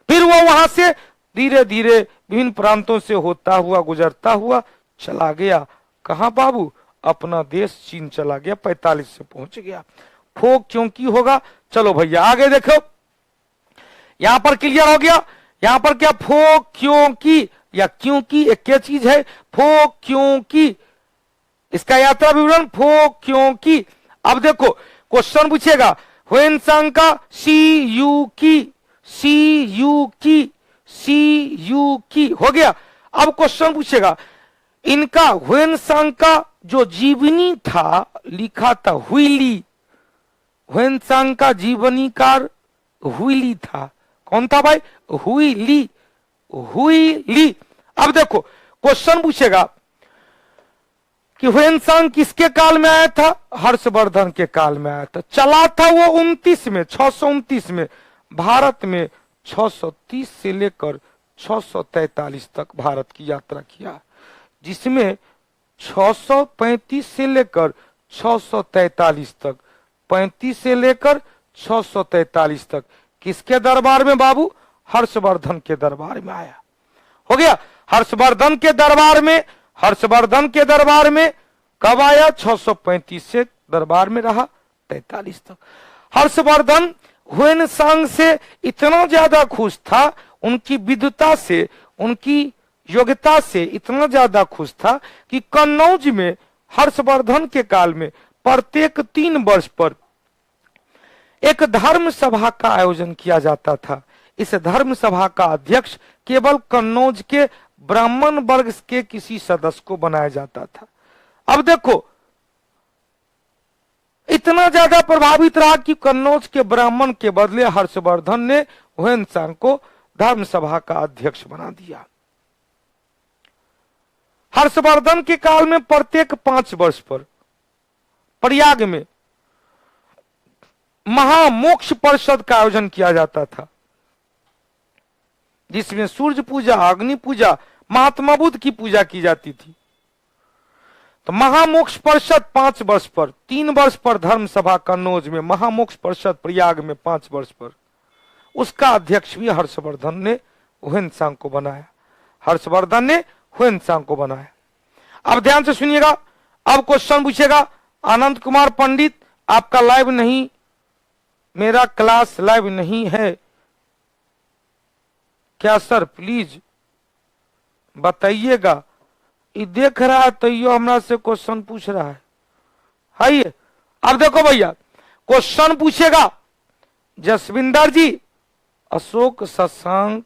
Speaker 1: फिर वो वहां से धीरे धीरे विभिन्न प्रांतों से होता हुआ गुजरता हुआ चला गया। कहां बाबू? अपना देश चीन चला गया, 45 से पहुंच गया। फोक क्योंकि होगा। चलो भैया आगे देखो, यहां पर क्लियर हो गया। यहां पर क्या फोक क्योंकि या क्योंकि एक क्या चीज है? फोक क्योंकि, इसका यात्रा विवरण फोक क्योंकि। अब देखो क्वेश्चन पूछेगा ह्वेनसांग का सी यू की, सी यू की, सी यू की हो गया। अब क्वेश्चन पूछेगा इनका ह्वेनसांग का जो जीवनी था लिखा था हुईली। ह्वेनसांग का जीवनीकार हुईली था। कौन था भाई? हुईली, हुईली। अब देखो क्वेश्चन पूछेगा कि ह्वेनसांग किसके काल में आया था? हर्षवर्धन के काल में आया था। चला था वो 29 में, 629 में। भारत में 630 से लेकर 643 तक भारत की यात्रा किया, जिसमें 635 से लेकर 643 तक, 35 से लेकर 643 तक किसके दरबार में बाबू? हर्षवर्धन के दरबार में आया। हो गया। हर्षवर्धन के दरबार में, हर्षवर्धन के दरबार में कब आया? 635 से दरबार में रहा 43 तक। हर्षवर्धन ह्वेनसांग से इतना ज्यादा खुश था, उनकी विद्वता से, उनकी योग्यता से इतना ज्यादा खुश था कि कन्नौज में हर्षवर्धन के काल में प्रत्येक 3 वर्ष पर एक धर्म सभा का आयोजन किया जाता था। इस धर्म सभा का अध्यक्ष केवल कन्नौज के ब्राह्मण वर्ग के किसी सदस्य को बनाया जाता था। अब देखो इतना ज्यादा प्रभावित रहा कि कन्नौज के ब्राह्मण के बदले हर्षवर्धन ने ह्वेनसांग को धर्म सभा का अध्यक्ष बना दिया। हर्षवर्धन के काल में प्रत्येक 5 वर्ष पर प्रयाग में महामोक्ष परिषद का आयोजन किया जाता था, जिसमें सूर्य पूजा, अग्नि पूजा, महात्मा बुद्ध की पूजा की जाती थी। तो महामोक्ष परिषद 5 वर्ष पर, 3 वर्ष पर धर्म सभा कन्नौज में, महामोक्ष परिषद प्रयाग में 5 वर्ष पर, उसका अध्यक्ष भी हर्षवर्धन ने ह्वेनसांग को बनाया। हर्षवर्धन ने ह्वेनसांग को बनाया। अब ध्यान से सुनिएगा। अब क्वेश्चन पूछेगा आनंद कुमार पंडित आपका लाइव नहीं, मेरा क्लास लाइव नहीं है क्या सर? प्लीज बताइएगा। ये देख रहा है तो यो हमरा से क्वेश्चन पूछ रहा है ये। अब देखो भैया क्वेश्चन पूछेगा जसविंदर जी, अशोक शशांक,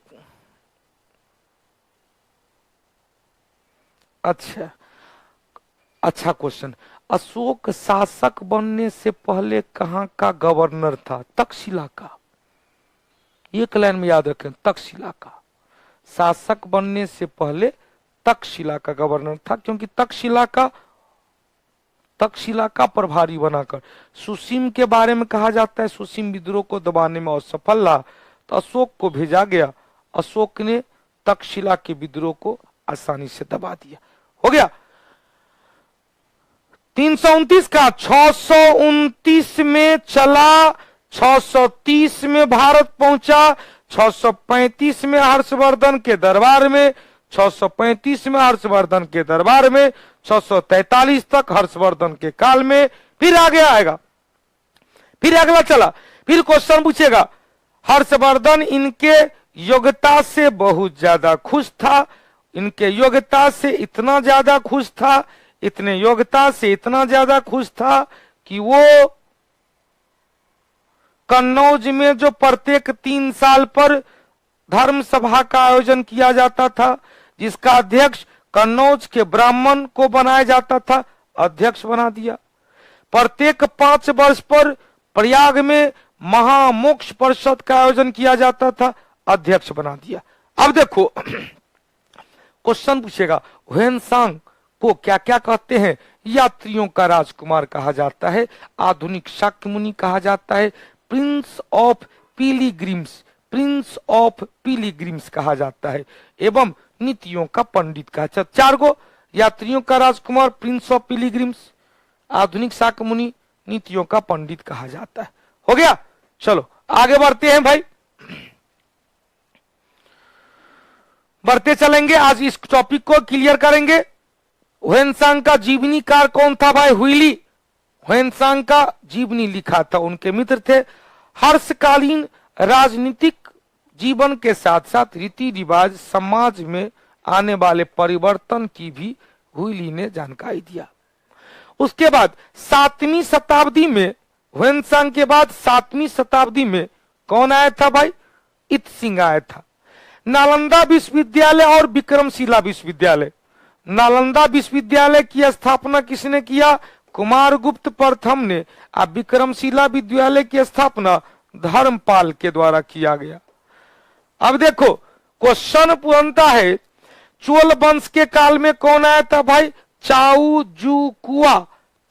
Speaker 1: अच्छा क्वेश्चन। अशोक शासक बनने से पहले कहां का गवर्नर था? तक्षशिला का। एक लाइन में याद रखें, तक्षशिला का। शासक बनने से पहले तक्षशिला का गवर्नर था, क्योंकि तक्षशिला का प्रभारी बनाकर सुसीम के बारे में कहा जाता है सुसीम विद्रोह को दबाने में असफल रहा तो अशोक को भेजा गया। अशोक ने तक्षशिला के विद्रोह को आसानी से दबा दिया। हो गया। 329 का 629 में चला, 630 में भारत पहुंचा, 635 में हर्षवर्धन के दरबार में, 635 में हर्षवर्धन के दरबार में, 643 तक हर्षवर्धन के काल में, फिर आगे आएगा, फिर अगला चला, फिर क्वेश्चन पूछेगा हर्षवर्धन इनके योग्यता से बहुत ज्यादा खुश था, इनके योग्यता से इतना ज्यादा खुश था, इतने योग्यता से इतना ज्यादा खुश था कि वो कन्नौज में जो प्रत्येक 3 साल पर धर्म सभा का आयोजन किया जाता था, जिसका अध्यक्ष कन्नौज के ब्राह्मण को बनाया जाता था, अध्यक्ष बना दिया। प्रत्येक 5 वर्ष पर प्रयाग में महामोक्ष परिषद का आयोजन किया जाता था, अध्यक्ष बना दिया। अब देखो क्वेश्चन पूछेगा ह्वेनसांग को क्या क्या कहते हैं? यात्रियों का राजकुमार कहा जाता है, आधुनिक शाक्य मुनि कहा जाता है, Prince of pilgrims, prince of पिलिग्रिम्स कहा जाता है, एवं नीतियों का पंडित कहा जाता है। 4 गो, यात्रियों का राजकुमार, प्रिंस ऑफ पिलिग्रिम्स, आधुनिक शाक्य मुनि, नीतियों का पंडित कहा जाता है। हो गया, चलो आगे बढ़ते हैं भाई, बढ़ते चलेंगे, आज इस टॉपिक को क्लियर करेंगे। ह्वेनसांग का जीवनीकार कौन था भाई? हुइली। ह्वेनसांग का जीवनी लिखा था, उनके मित्र थे। हर्षकालीन राजनीतिक जीवन के साथ साथ रीति रिवाज, समाज में आने वाले परिवर्तन की भी हुइली ने जानकारी दिया। उसके बाद 7वीं शताब्दी में, ह्वेनसांग के बाद 7वीं शताब्दी में कौन आया था भाई? इत्सिंग आया था। नालंदा विश्वविद्यालय और विक्रमशिला विश्वविद्यालय, नालंदा विश्वविद्यालय की स्थापना किसने किया? कुमारगुप्त प्रथम ने। अब विक्रमशिला विद्यालय की स्थापना धर्मपाल के द्वारा किया गया। अब देखो क्वेश्चन पूछता है चोल वंश के काल में कौन आया था भाई? चाऊ-जू-कुआ,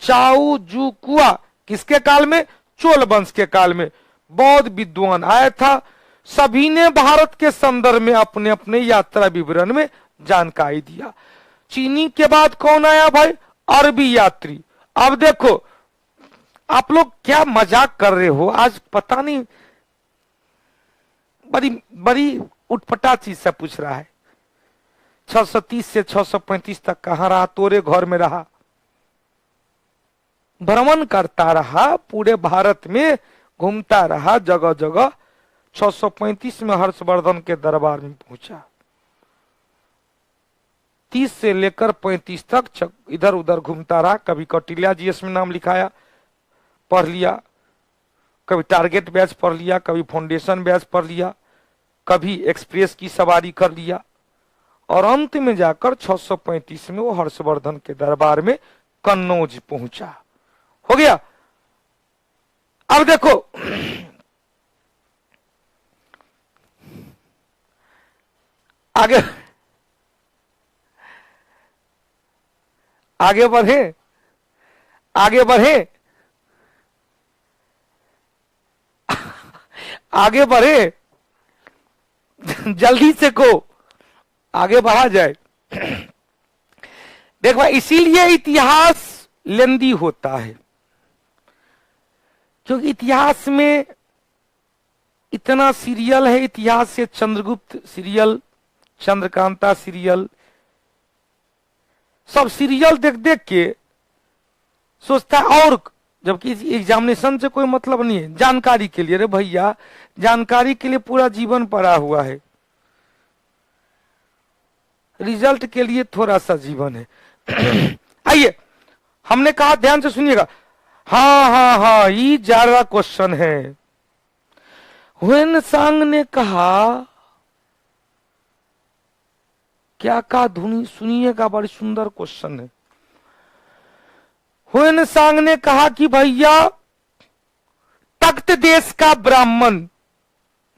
Speaker 1: चाऊ-जू-कुआ किसके काल में? चोल वंश के काल में बौद्ध विद्वान आया था। सभी ने भारत के संदर्भ में अपने अपने यात्रा विवरण में जानकारी दिया। चीनी के बाद कौन आया भाई? अरबी यात्री। अब देखो आप लोग क्या मजाक कर रहे हो, आज पता नहीं बड़ी बड़ी उठपटा चीज से पूछ रहा है। 630 से 635 तक कहां रहा? तोरे घर में रहा, भ्रमण करता रहा, पूरे भारत में घूमता रहा, जगह जगह। 635 में हर्षवर्धन के दरबार में पहुंचा। 30 से लेकर 35 तक इधर उधर घूमता रहा। कभी कौटिल्या जीएस में नाम लिखाया, पढ़ लिया, कभी टारगेट बैच पढ़ लिया, कभी फाउंडेशन बैच पढ़ लिया, कभी एक्सप्रेस की सवारी कर लिया, और अंत में जाकर 635 में वो हर्षवर्धन के दरबार में कन्नौज पहुंचा। हो गया। अब देखो आगे आगे बढ़े, आगे बढ़े, आगे बढ़े, जल्दी से को आगे बढ़ा जाए। देखो इसीलिए इतिहास लेंदी होता है, क्योंकि इतिहास में इतना सीरियल है। इतिहास से चंद्रगुप्त सीरियल, चंद्रकांता सीरियल, सब सीरियल देख देख के सोचता है, और जबकि एग्जामिनेशन से कोई मतलब नहीं है, जानकारी के लिए। अरे भैया जानकारी के लिए पूरा जीवन पड़ा हुआ है, रिजल्ट के लिए थोड़ा सा जीवन है। आइए, हमने कहा ध्यान से सुनिएगा। हाँ हाँ हाँ, ये ज्यादा क्वेश्चन है। ह्वेनसांग ने कहा, क्या कहा धुनी सुनिएगा, बड़ी सुंदर क्वेश्चन है। ह्वेनसांग ने कहा कि भैया तख्त देश का ब्राह्मण,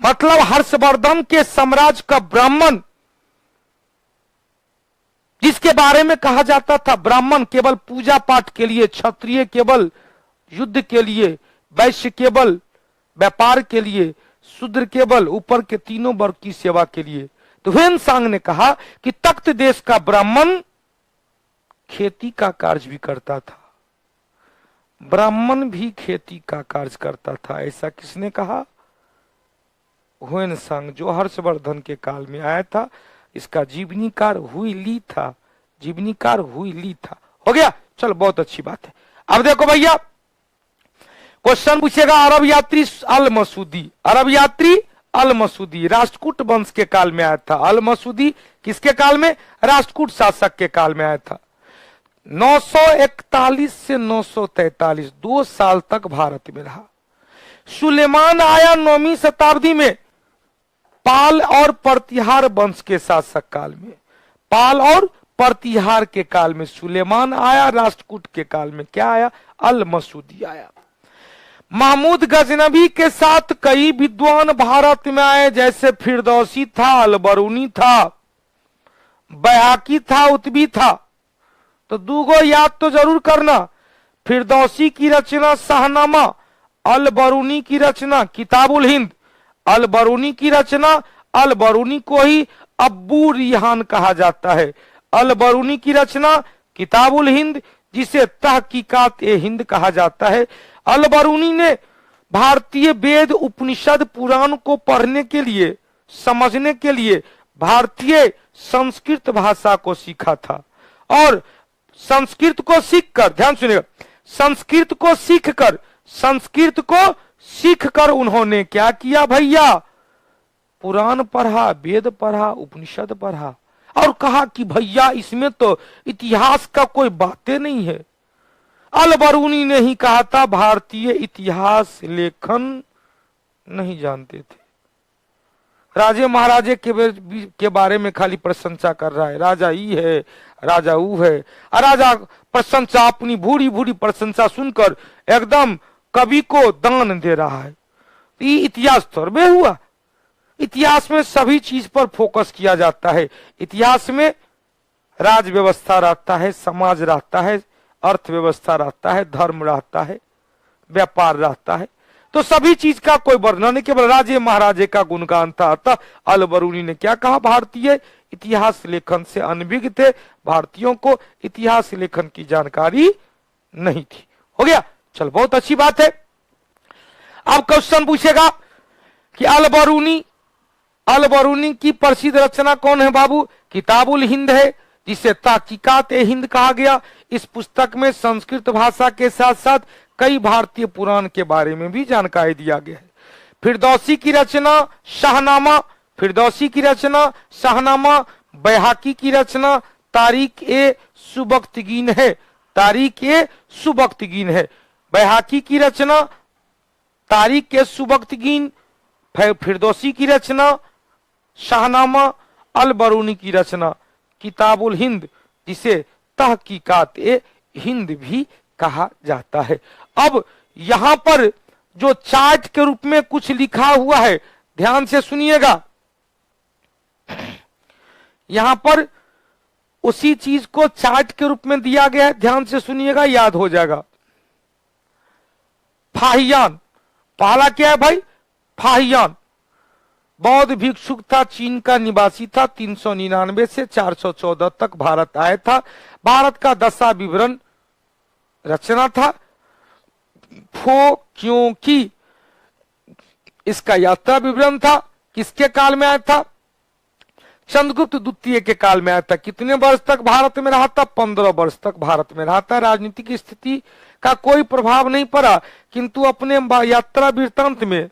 Speaker 1: मतलब हर्षवर्धन के साम्राज्य का ब्राह्मण, जिसके बारे में कहा जाता था ब्राह्मण केवल पूजा पाठ के लिए, क्षत्रिय केवल युद्ध के लिए, वैश्य केवल व्यापार के लिए, शूद्र केवल ऊपर के तीनों वर्ग की सेवा के लिए। तो ह्वेनसांग ने कहा कि तख्त देश का ब्राह्मण खेती का कार्य भी करता था, ब्राह्मण भी खेती का कार्य करता था। ऐसा किसने कहा? ह्वेनसांग, जो हर्षवर्धन के काल में आया था, इसका जीवनीकार हुई ली था, जीवनीकार हुई ली था। हो गया, चल बहुत अच्छी बात है। अब देखो भैया क्वेश्चन पूछेगा, अरब यात्री अल मसूदी, अरब यात्री अल मसूदी राष्ट्रकूट वंश के काल में आया था। अल मसूदी किसके काल में? राष्ट्रकूट शासक के काल में आया था। 941 से 943 2 साल तक भारत में रहा। सुलेमान आया 9वीं शताब्दी में पाल और प्रतिहार वंश के शासक काल में, पाल और प्रतिहार के काल में सुलेमान आया। राष्ट्रकूट के काल में क्या आया? अल मसूदी आया। महमूद गजनबी के साथ कई विद्वान भारत में आए, जैसे फिरदौसी था, अलबरूनी था, बैहाकी था, उत्बी था। तो दूगो याद तो जरूर करना, फिरदौसी की रचना शाहनामा, अलबरूनी की रचना किताबुल हिंद। अलबरूनी की रचना, अलबरूनी को ही अब्बू रिहान कहा जाता है। अलबरूनी की रचना किताबुल हिंद, जिसे तहकीकात ए हिंद कहा जाता है। अलबरूनी ने भारतीय वेद, उपनिषद, पुराण को पढ़ने के लिए, समझने के लिए भारतीय संस्कृत भाषा को सीखा था। और संस्कृत को सीखकर, ध्यान सुनिएगा, संस्कृत को सीखकर उन्होंने क्या किया भैया? पुराण पढ़ा, वेद पढ़ा, उपनिषद पढ़ा और कहा कि भैया इसमें तो इतिहास का कोई बातें नहीं है। अलबरूनी ने ही कहा था, भारतीय इतिहास लेखन नहीं जानते थे। राजे महाराजे के बारे में खाली प्रशंसा कर रहा है, राजा ई है, राजा ऊ है। राजा प्रशंसा, अपनी भूरी भूरी प्रशंसा सुनकर एकदम कवि को दान दे रहा है। ये इतिहास थोड़े हुआ। इतिहास में सभी चीज पर फोकस किया जाता है। इतिहास में राज व्यवस्था रहता है, समाज रहता है, अर्थव्यवस्था रहता है, धर्म रहता है, व्यापार रहता है। तो सभी चीज का कोई वर्णन, केवल राजे महाराजे का गुणगान था। अतः अलबरूनी ने क्या कहा? भारतीय इतिहास लेखन से अनभिज्ञ थे, भारतीयों को इतिहास लेखन की जानकारी नहीं थी। हो गया, चल बहुत अच्छी बात है। अब क्वेश्चन पूछेगा कि अलबरूनी की प्रसिद्ध रचना कौन है बाबू? किताबुल हिंद है, जिसे तहकीकात ए हिंद कहा गया। इस पुस्तक में संस्कृत भाषा के साथ साथ कई भारतीय पुराण के बारे में भी जानकारी दिया गया है। फिरदौसी की रचना शाहनामा, बैहाकी की रचना तारीख ए सुबक्तगीन है, बैहाकी की रचना तारीख ए सुबक्तगीन, फिरदौसी की रचना शाहनामा, अलबरूनी की रचना किताबुल हिंद, जिसे तहकीकात ए हिंद भी कहा जाता है। अब यहां पर जो चार्ट के रूप में कुछ लिखा हुआ है, ध्यान से सुनिएगा। यहां पर उसी चीज को चार्ट के रूप में दिया गया है, ध्यान से सुनिएगा, याद हो जाएगा। फाहियान, पहला क्या है भाई? फाहियान बौद्ध भिक्षुक था, चीन का निवासी था, 399 से 414 तक भारत आया था। भारत का दशा विवरण रचना था। क्योंकि इसका यात्रा विवरण था। किसके काल में आया था? चंद्रगुप्त द्वितीय के काल में आया था। कितने वर्ष तक भारत में रहा था? 15 वर्ष तक भारत में रहा था। राजनीतिक स्थिति का कोई प्रभाव नहीं पड़ा, किंतु अपने यात्रा वृत्तांत में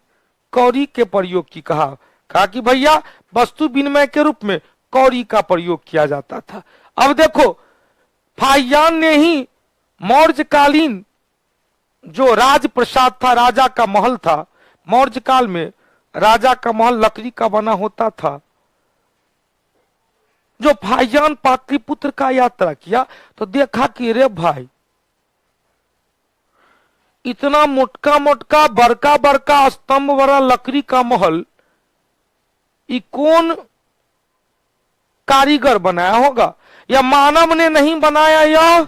Speaker 1: कौड़ी के प्रयोग की कहा कि भैया वस्तु विनिमय के रूप में कौड़ी का प्रयोग किया जाता था। अब देखो, फाहियान ने ही मौर्यकालीन जो राजप्रसाद था, राजा का महल था, मौर्य काल में राजा का महल लकड़ी का बना होता था। जो फाहियान पाटलिपुत्र का यात्रा किया तो देखा कि रे भाई, इतना मोटका मोटका बड़का बड़का स्तंभ वाला लकड़ी का महल ये कौन कारीगर बनाया होगा? या मानव ने नहीं बनाया, या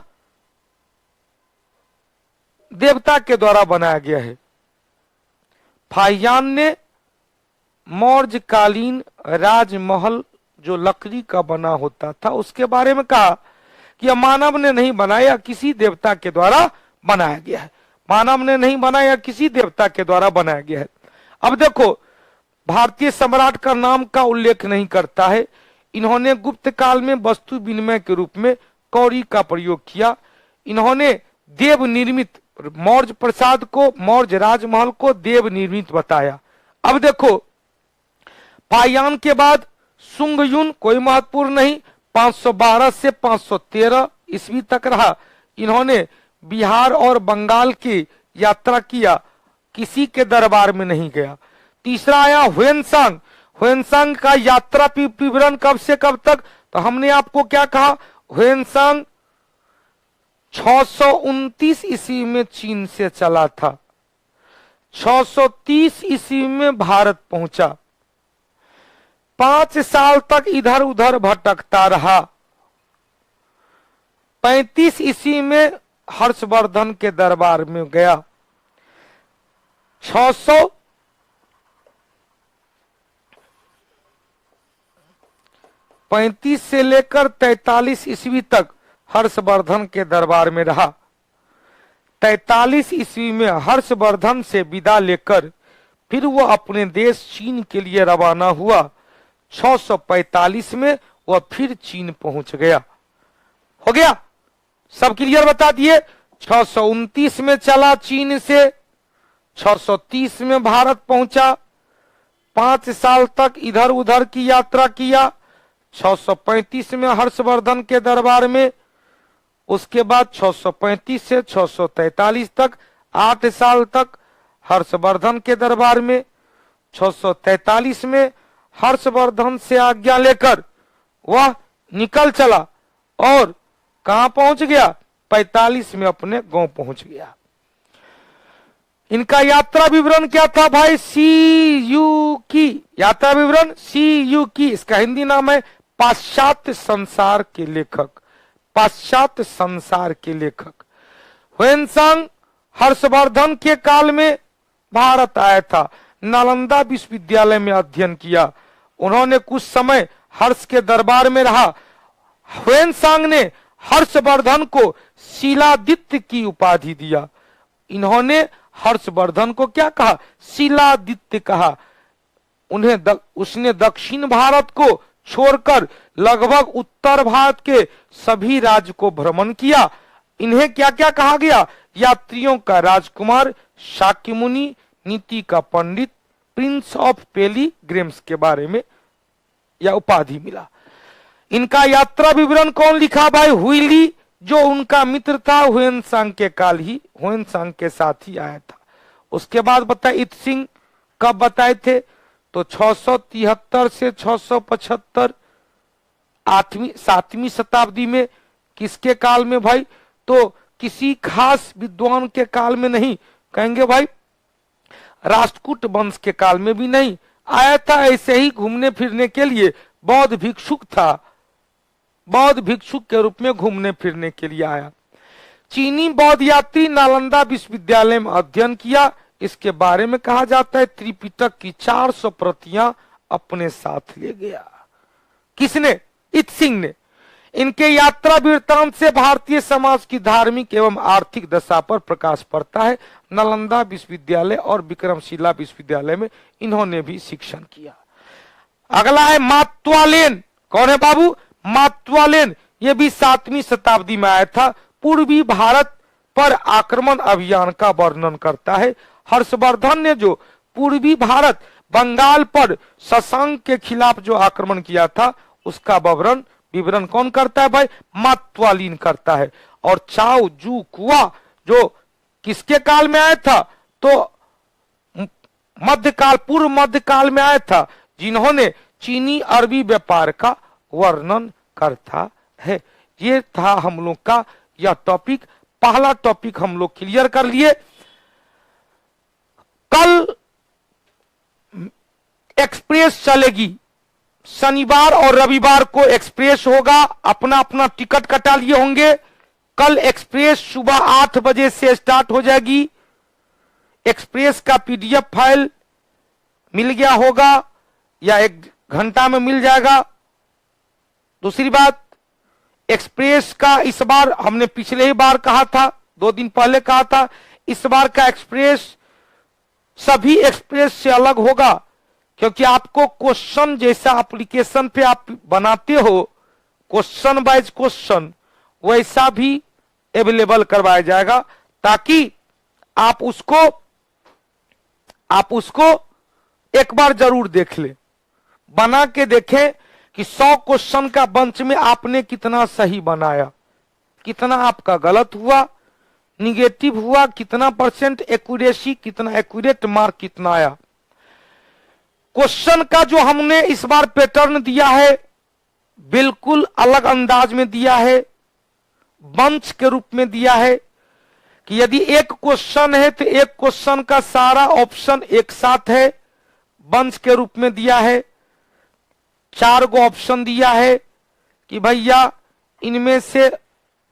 Speaker 1: देवता के द्वारा बनाया गया है। फाहियान ने मौर्यकालीन राजमहल जो लकड़ी का बना होता था उसके बारे में कहा कि यह मानव ने नहीं बनाया, किसी देवता के द्वारा बनाया गया है। मानव ने नहीं बनाया, किसी देवता के द्वारा बनाया गया है। अब देखो, भारतीय सम्राट का नाम का उल्लेख नहीं करता है। इन्होंने गुप्त काल में वस्तु विनिमय के रूप में कौड़ी का प्रयोग किया। इन्होंने देव निर्मित मौर्य प्रसाद को, मौर्य राजमहल को देव निर्मित बताया। अब देखो, फाहियान के बाद सुंगयुन कोई महत्वपूर्ण नहीं, 512 से 513 ईस्वी तक रहा। इन्होंने बिहार और बंगाल की यात्रा किया, किसी के दरबार में नहीं गया। तीसरा आया ह्वेनसांग। ह्वेनसांग का यात्रा विवरण कब से कब तक, तो हमने आपको क्या कहा, ह्वेनसांग 629 ईस्वी में चीन से चला था, 630 ईस्वी में भारत पहुंचा, 5 साल तक इधर उधर भटकता रहा, 35 ईस्वी में हर्षवर्धन के दरबार में गया, 635 से लेकर 43 ईस्वी तक हर्षवर्धन के दरबार में रहा। 43 ईस्वी में हर्षवर्धन से विदा लेकर फिर वो अपने देश चीन के लिए रवाना हुआ। 645 में वह फिर चीन पहुंच गया। हो गया, सब क्लियर बता दिए। 629 में चला चीन से, 630 में भारत पहुंचा, 5 साल तक इधर उधर की यात्रा किया, 635 में हर्षवर्धन के दरबार में, उसके बाद 635 से 643 तक 8 साल तक हर्षवर्धन के दरबार में, 643 में हर्षवर्धन से आज्ञा लेकर वह निकल चला और कहां पहुंच गया, 45 में अपने गांव पहुंच गया। इनका यात्रा विवरण क्या था भाई, CU की यात्रा विवरण, CU की, इसका हिंदी नाम है पाश्चात्य संसार के लेखक, पाश्चात्य संसार के लेखक। ह्वेनसांग हर्षवर्धन के काल में भारत आया था, नालंदा विश्वविद्यालय में अध्ययन किया। उन्होंने कुछ समय हर्ष के दरबार में रहा। ह्वेनसांग ने हर्षवर्धन को शिलादित्य की उपाधि दिया। इन्होंने हर्षवर्धन को क्या कहा, शिलादित्य कहा। उसने दक्षिण भारत को छोड़कर लगभग उत्तर भारत के सभी राज्य को भ्रमण किया। इन्हें क्या क्या कहा गया, यात्रियों का राजकुमार, शाक्य मुनि, नीति का पंडित, प्रिंस ऑफ पेलीग्रिम्स के बारे में यह उपाधि मिला। इनका यात्रा विवरण कौन लिखा भाई, हुइली, जो उनका मित्र था, ह्वेनसांग के काल ही ह्वेनसांग के साथ ही आया था। उसके बाद बताए इत्सिंग कब बताए थे, तो 673 से 675 7वीं शताब्दी में। किसके काल में भाई, तो किसी खास विद्वान के काल में नहीं, कहेंगे भाई राष्ट्रकूट वंश के काल में भी नहीं, आया था ऐसे ही घूमने फिरने के लिए, बौद्ध भिक्षुक था, बौद्ध भिक्षुक के रूप में घूमने फिरने के लिए आया। चीनी बौद्ध यात्री नालंदा विश्वविद्यालय में अध्ययन किया। इसके बारे में कहा जाता है त्रिपिटक की 400 प्रतियां अपने साथ ले गया। किसने, इत्सिंग ने। इनके यात्रा वृत्तांत से भारतीय समाज की धार्मिक एवं आर्थिक दशा पर प्रकाश पड़ता है। नालंदा विश्वविद्यालय और विक्रमशिला विश्वविद्यालय में इन्होंने भी शिक्षण किया। अगला है मात्वालेन। कौन है बाबू, मात्वालेन। ये भी 7वीं शताब्दी में आया था। पूर्वी भारत पर आक्रमण अभियान का वर्णन करता है। हर्षवर्धन ने जो पूर्वी भारत बंगाल पर शशांक के खिलाफ जो आक्रमण किया था, उसका विवरण कौन करता है भाई, मात्वालीन करता है। और चाओ जू कुआ जो किसके काल में आया था, तो मध्यकाल, पूर्व मध्यकाल में आया था, जिन्होंने चीनी अरबी व्यापार का वर्णन करता है। ये था हम लोग का यह टॉपिक। पहला टॉपिक हम लोग क्लियर कर लिए। कल एक्सप्रेस चलेगी, शनिवार और रविवार को एक्सप्रेस होगा। अपना अपना टिकट कटा लिए होंगे। कल एक्सप्रेस सुबह 8 बजे से स्टार्ट हो जाएगी। एक्सप्रेस का PDF फाइल मिल गया होगा या 1 घंटा में मिल जाएगा। दूसरी बात, एक्सप्रेस का इस बार हमने पिछले ही बार कहा था, 2 दिन पहले कहा था, इस बार का एक्सप्रेस सभी एक्सप्रेस से अलग होगा। क्योंकि आपको क्वेश्चन जैसा एप्लीकेशन पे आप बनाते हो, क्वेश्चन वाइज क्वेश्चन वैसा भी अवेलेबल करवाया जाएगा, ताकि आप उसको एक बार जरूर देख ले, बना के देखें कि 100 क्वेश्चन का बंच में आपने कितना सही बनाया, कितना आपका गलत हुआ, निगेटिव हुआ, कितना परसेंट एक्यूरेसी, कितना एक्यूरेट मार्क कितना आया। क्वेश्चन का जो हमने इस बार पैटर्न दिया है बिल्कुल अलग अंदाज में दिया है, बंच के रूप में दिया है कि यदि एक क्वेश्चन है तो एक क्वेश्चन का सारा ऑप्शन एक साथ है, बंच के रूप में दिया है। 4 गो ऑप्शन दिया है कि भैया इनमें से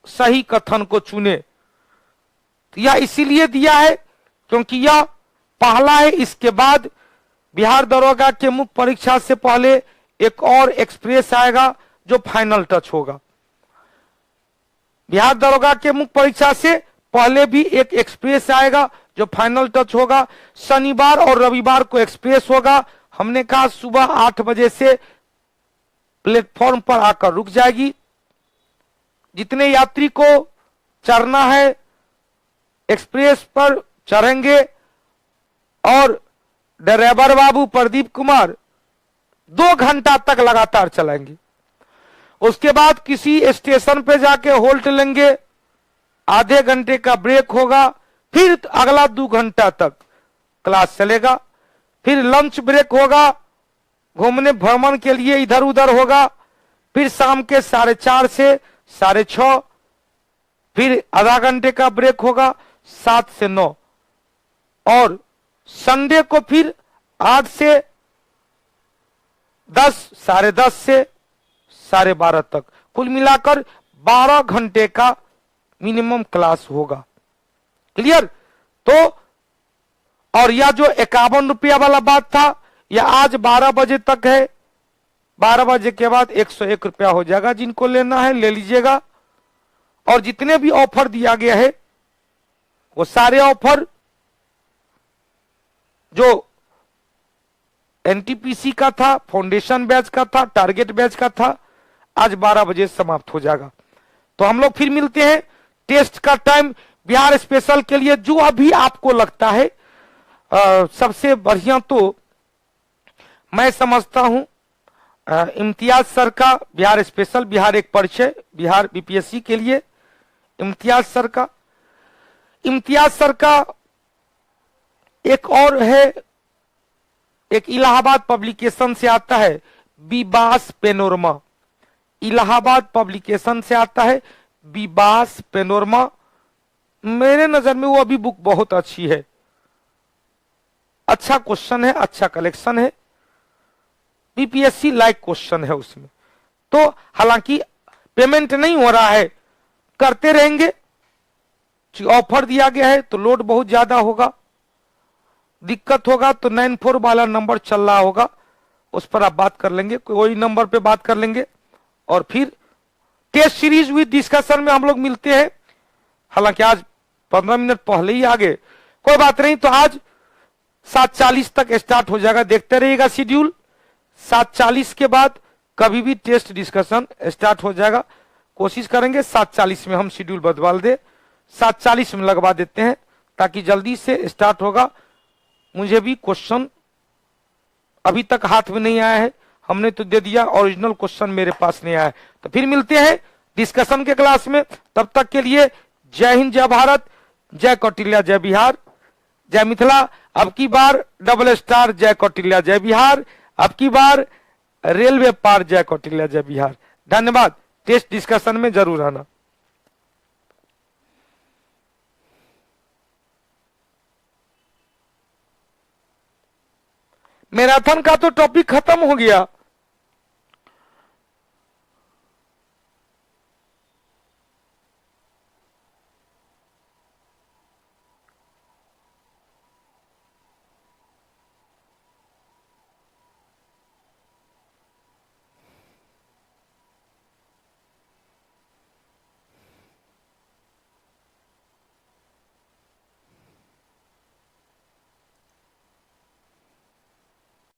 Speaker 1: सही कथन को चुने। तो यह इसीलिए दिया है क्योंकि यह पहला है। इसके बाद बिहार दरोगा के मुख्य परीक्षा से पहले एक और एक्सप्रेस आएगा जो फाइनल टच होगा। बिहार दरोगा के मुख्य परीक्षा से पहले भी एक एक्सप्रेस आएगा जो फाइनल टच होगा। शनिवार और रविवार को एक्सप्रेस होगा। हमने कहा सुबह 8 बजे से प्लेटफॉर्म पर आकर रुक जाएगी। जितने यात्री को चढ़ना है एक्सप्रेस पर चढ़ेंगे और ड्राइवर बाबू प्रदीप कुमार 2 घंटा तक लगातार चलाएंगे। उसके बाद किसी स्टेशन पे जाके होल्ट लेंगे, आधे घंटे का ब्रेक होगा, फिर अगला 2 घंटा तक क्लास चलेगा। फिर लंच ब्रेक होगा, घूमने भ्रमण के लिए इधर उधर होगा। फिर शाम के 4:30 से 6:30, फिर आधा घंटे का ब्रेक होगा 7 से 9, और संडे को फिर 8 से 10, 10:30 से 12:30 तक, कुल मिलाकर 12 घंटे का मिनिमम क्लास होगा। क्लियर? तो और यह जो 51 रुपया वाला बात था यह आज 12 बजे तक है। 12 बजे के बाद 101 रुपया हो जाएगा। जिनको लेना है ले लीजिएगा। और जितने भी ऑफर दिया गया है वो सारे ऑफर जो एनटीपीसी का था, फाउंडेशन बैच का था, टारगेट बैच का था, आज 12 बजे समाप्त हो जाएगा। तो हम लोग फिर मिलते हैं। टेस्ट का टाइम बिहार स्पेशल के लिए जो अभी आपको लगता है सबसे बढ़िया, तो मैं समझता हूं इम्तियाज सर का बिहार स्पेशल, बिहार एक परिचय, बिहार बीपीएससी के लिए इम्तियाज सर का एक और है, एक इलाहाबाद पब्लिकेशन से आता है बीबास पेनोरमा। इलाहाबाद पब्लिकेशन से आता है बीबास पेनोरमा। मेरे नजर में वो अभी बुक बहुत अच्छी है, अच्छा क्वेश्चन है, अच्छा कलेक्शन है, बीपीएससी लाइक क्वेश्चन है उसमें। तो हालांकि पेमेंट नहीं हो रहा है, करते रहेंगे। ऑफर दिया गया है तो लोड बहुत ज्यादा होगा, दिक्कत होगा तो 94 वाला नंबर चल रहा होगा, उस पर आप बात कर लेंगे, कोई नंबर पे बात कर लेंगे। और फिर टेस्ट सीरीज विद डिस्कशन में हम लोग मिलते हैं। हालांकि आज 15 मिनट पहले ही आ गए, कोई बात नहीं। तो आज 7:40 तक स्टार्ट हो जाएगा, देखते रहिएगा शेड्यूल। 7:40 के बाद कभी भी टेस्ट डिस्कशन स्टार्ट हो जाएगा। कोशिश करेंगे 7:40 में हम शेड्यूल बदल दे, 7:40 में लगवा देते हैं ताकि जल्दी से स्टार्ट होगा। मुझे भी क्वेश्चन अभी तक हाथ में नहीं आया है, हमने तो दे दिया, ओरिजिनल क्वेश्चन मेरे पास नहीं आया है। तो फिर मिलते हैं डिस्कशन के क्लास में। तब तक के लिए जय हिंद, जय भारत, जय कौटिल्य, जय बिहार, जय मिथिला। अब की बार डबल स्टार, जय कौटिल्य, जय बिहार। अब की बार रेलवे पार, जय कौटिल्य, जय बिहार। धन्यवाद। टेस्ट डिस्कशन में जरूर आना। मैराथन का तो टॉपिक खत्म हो गया।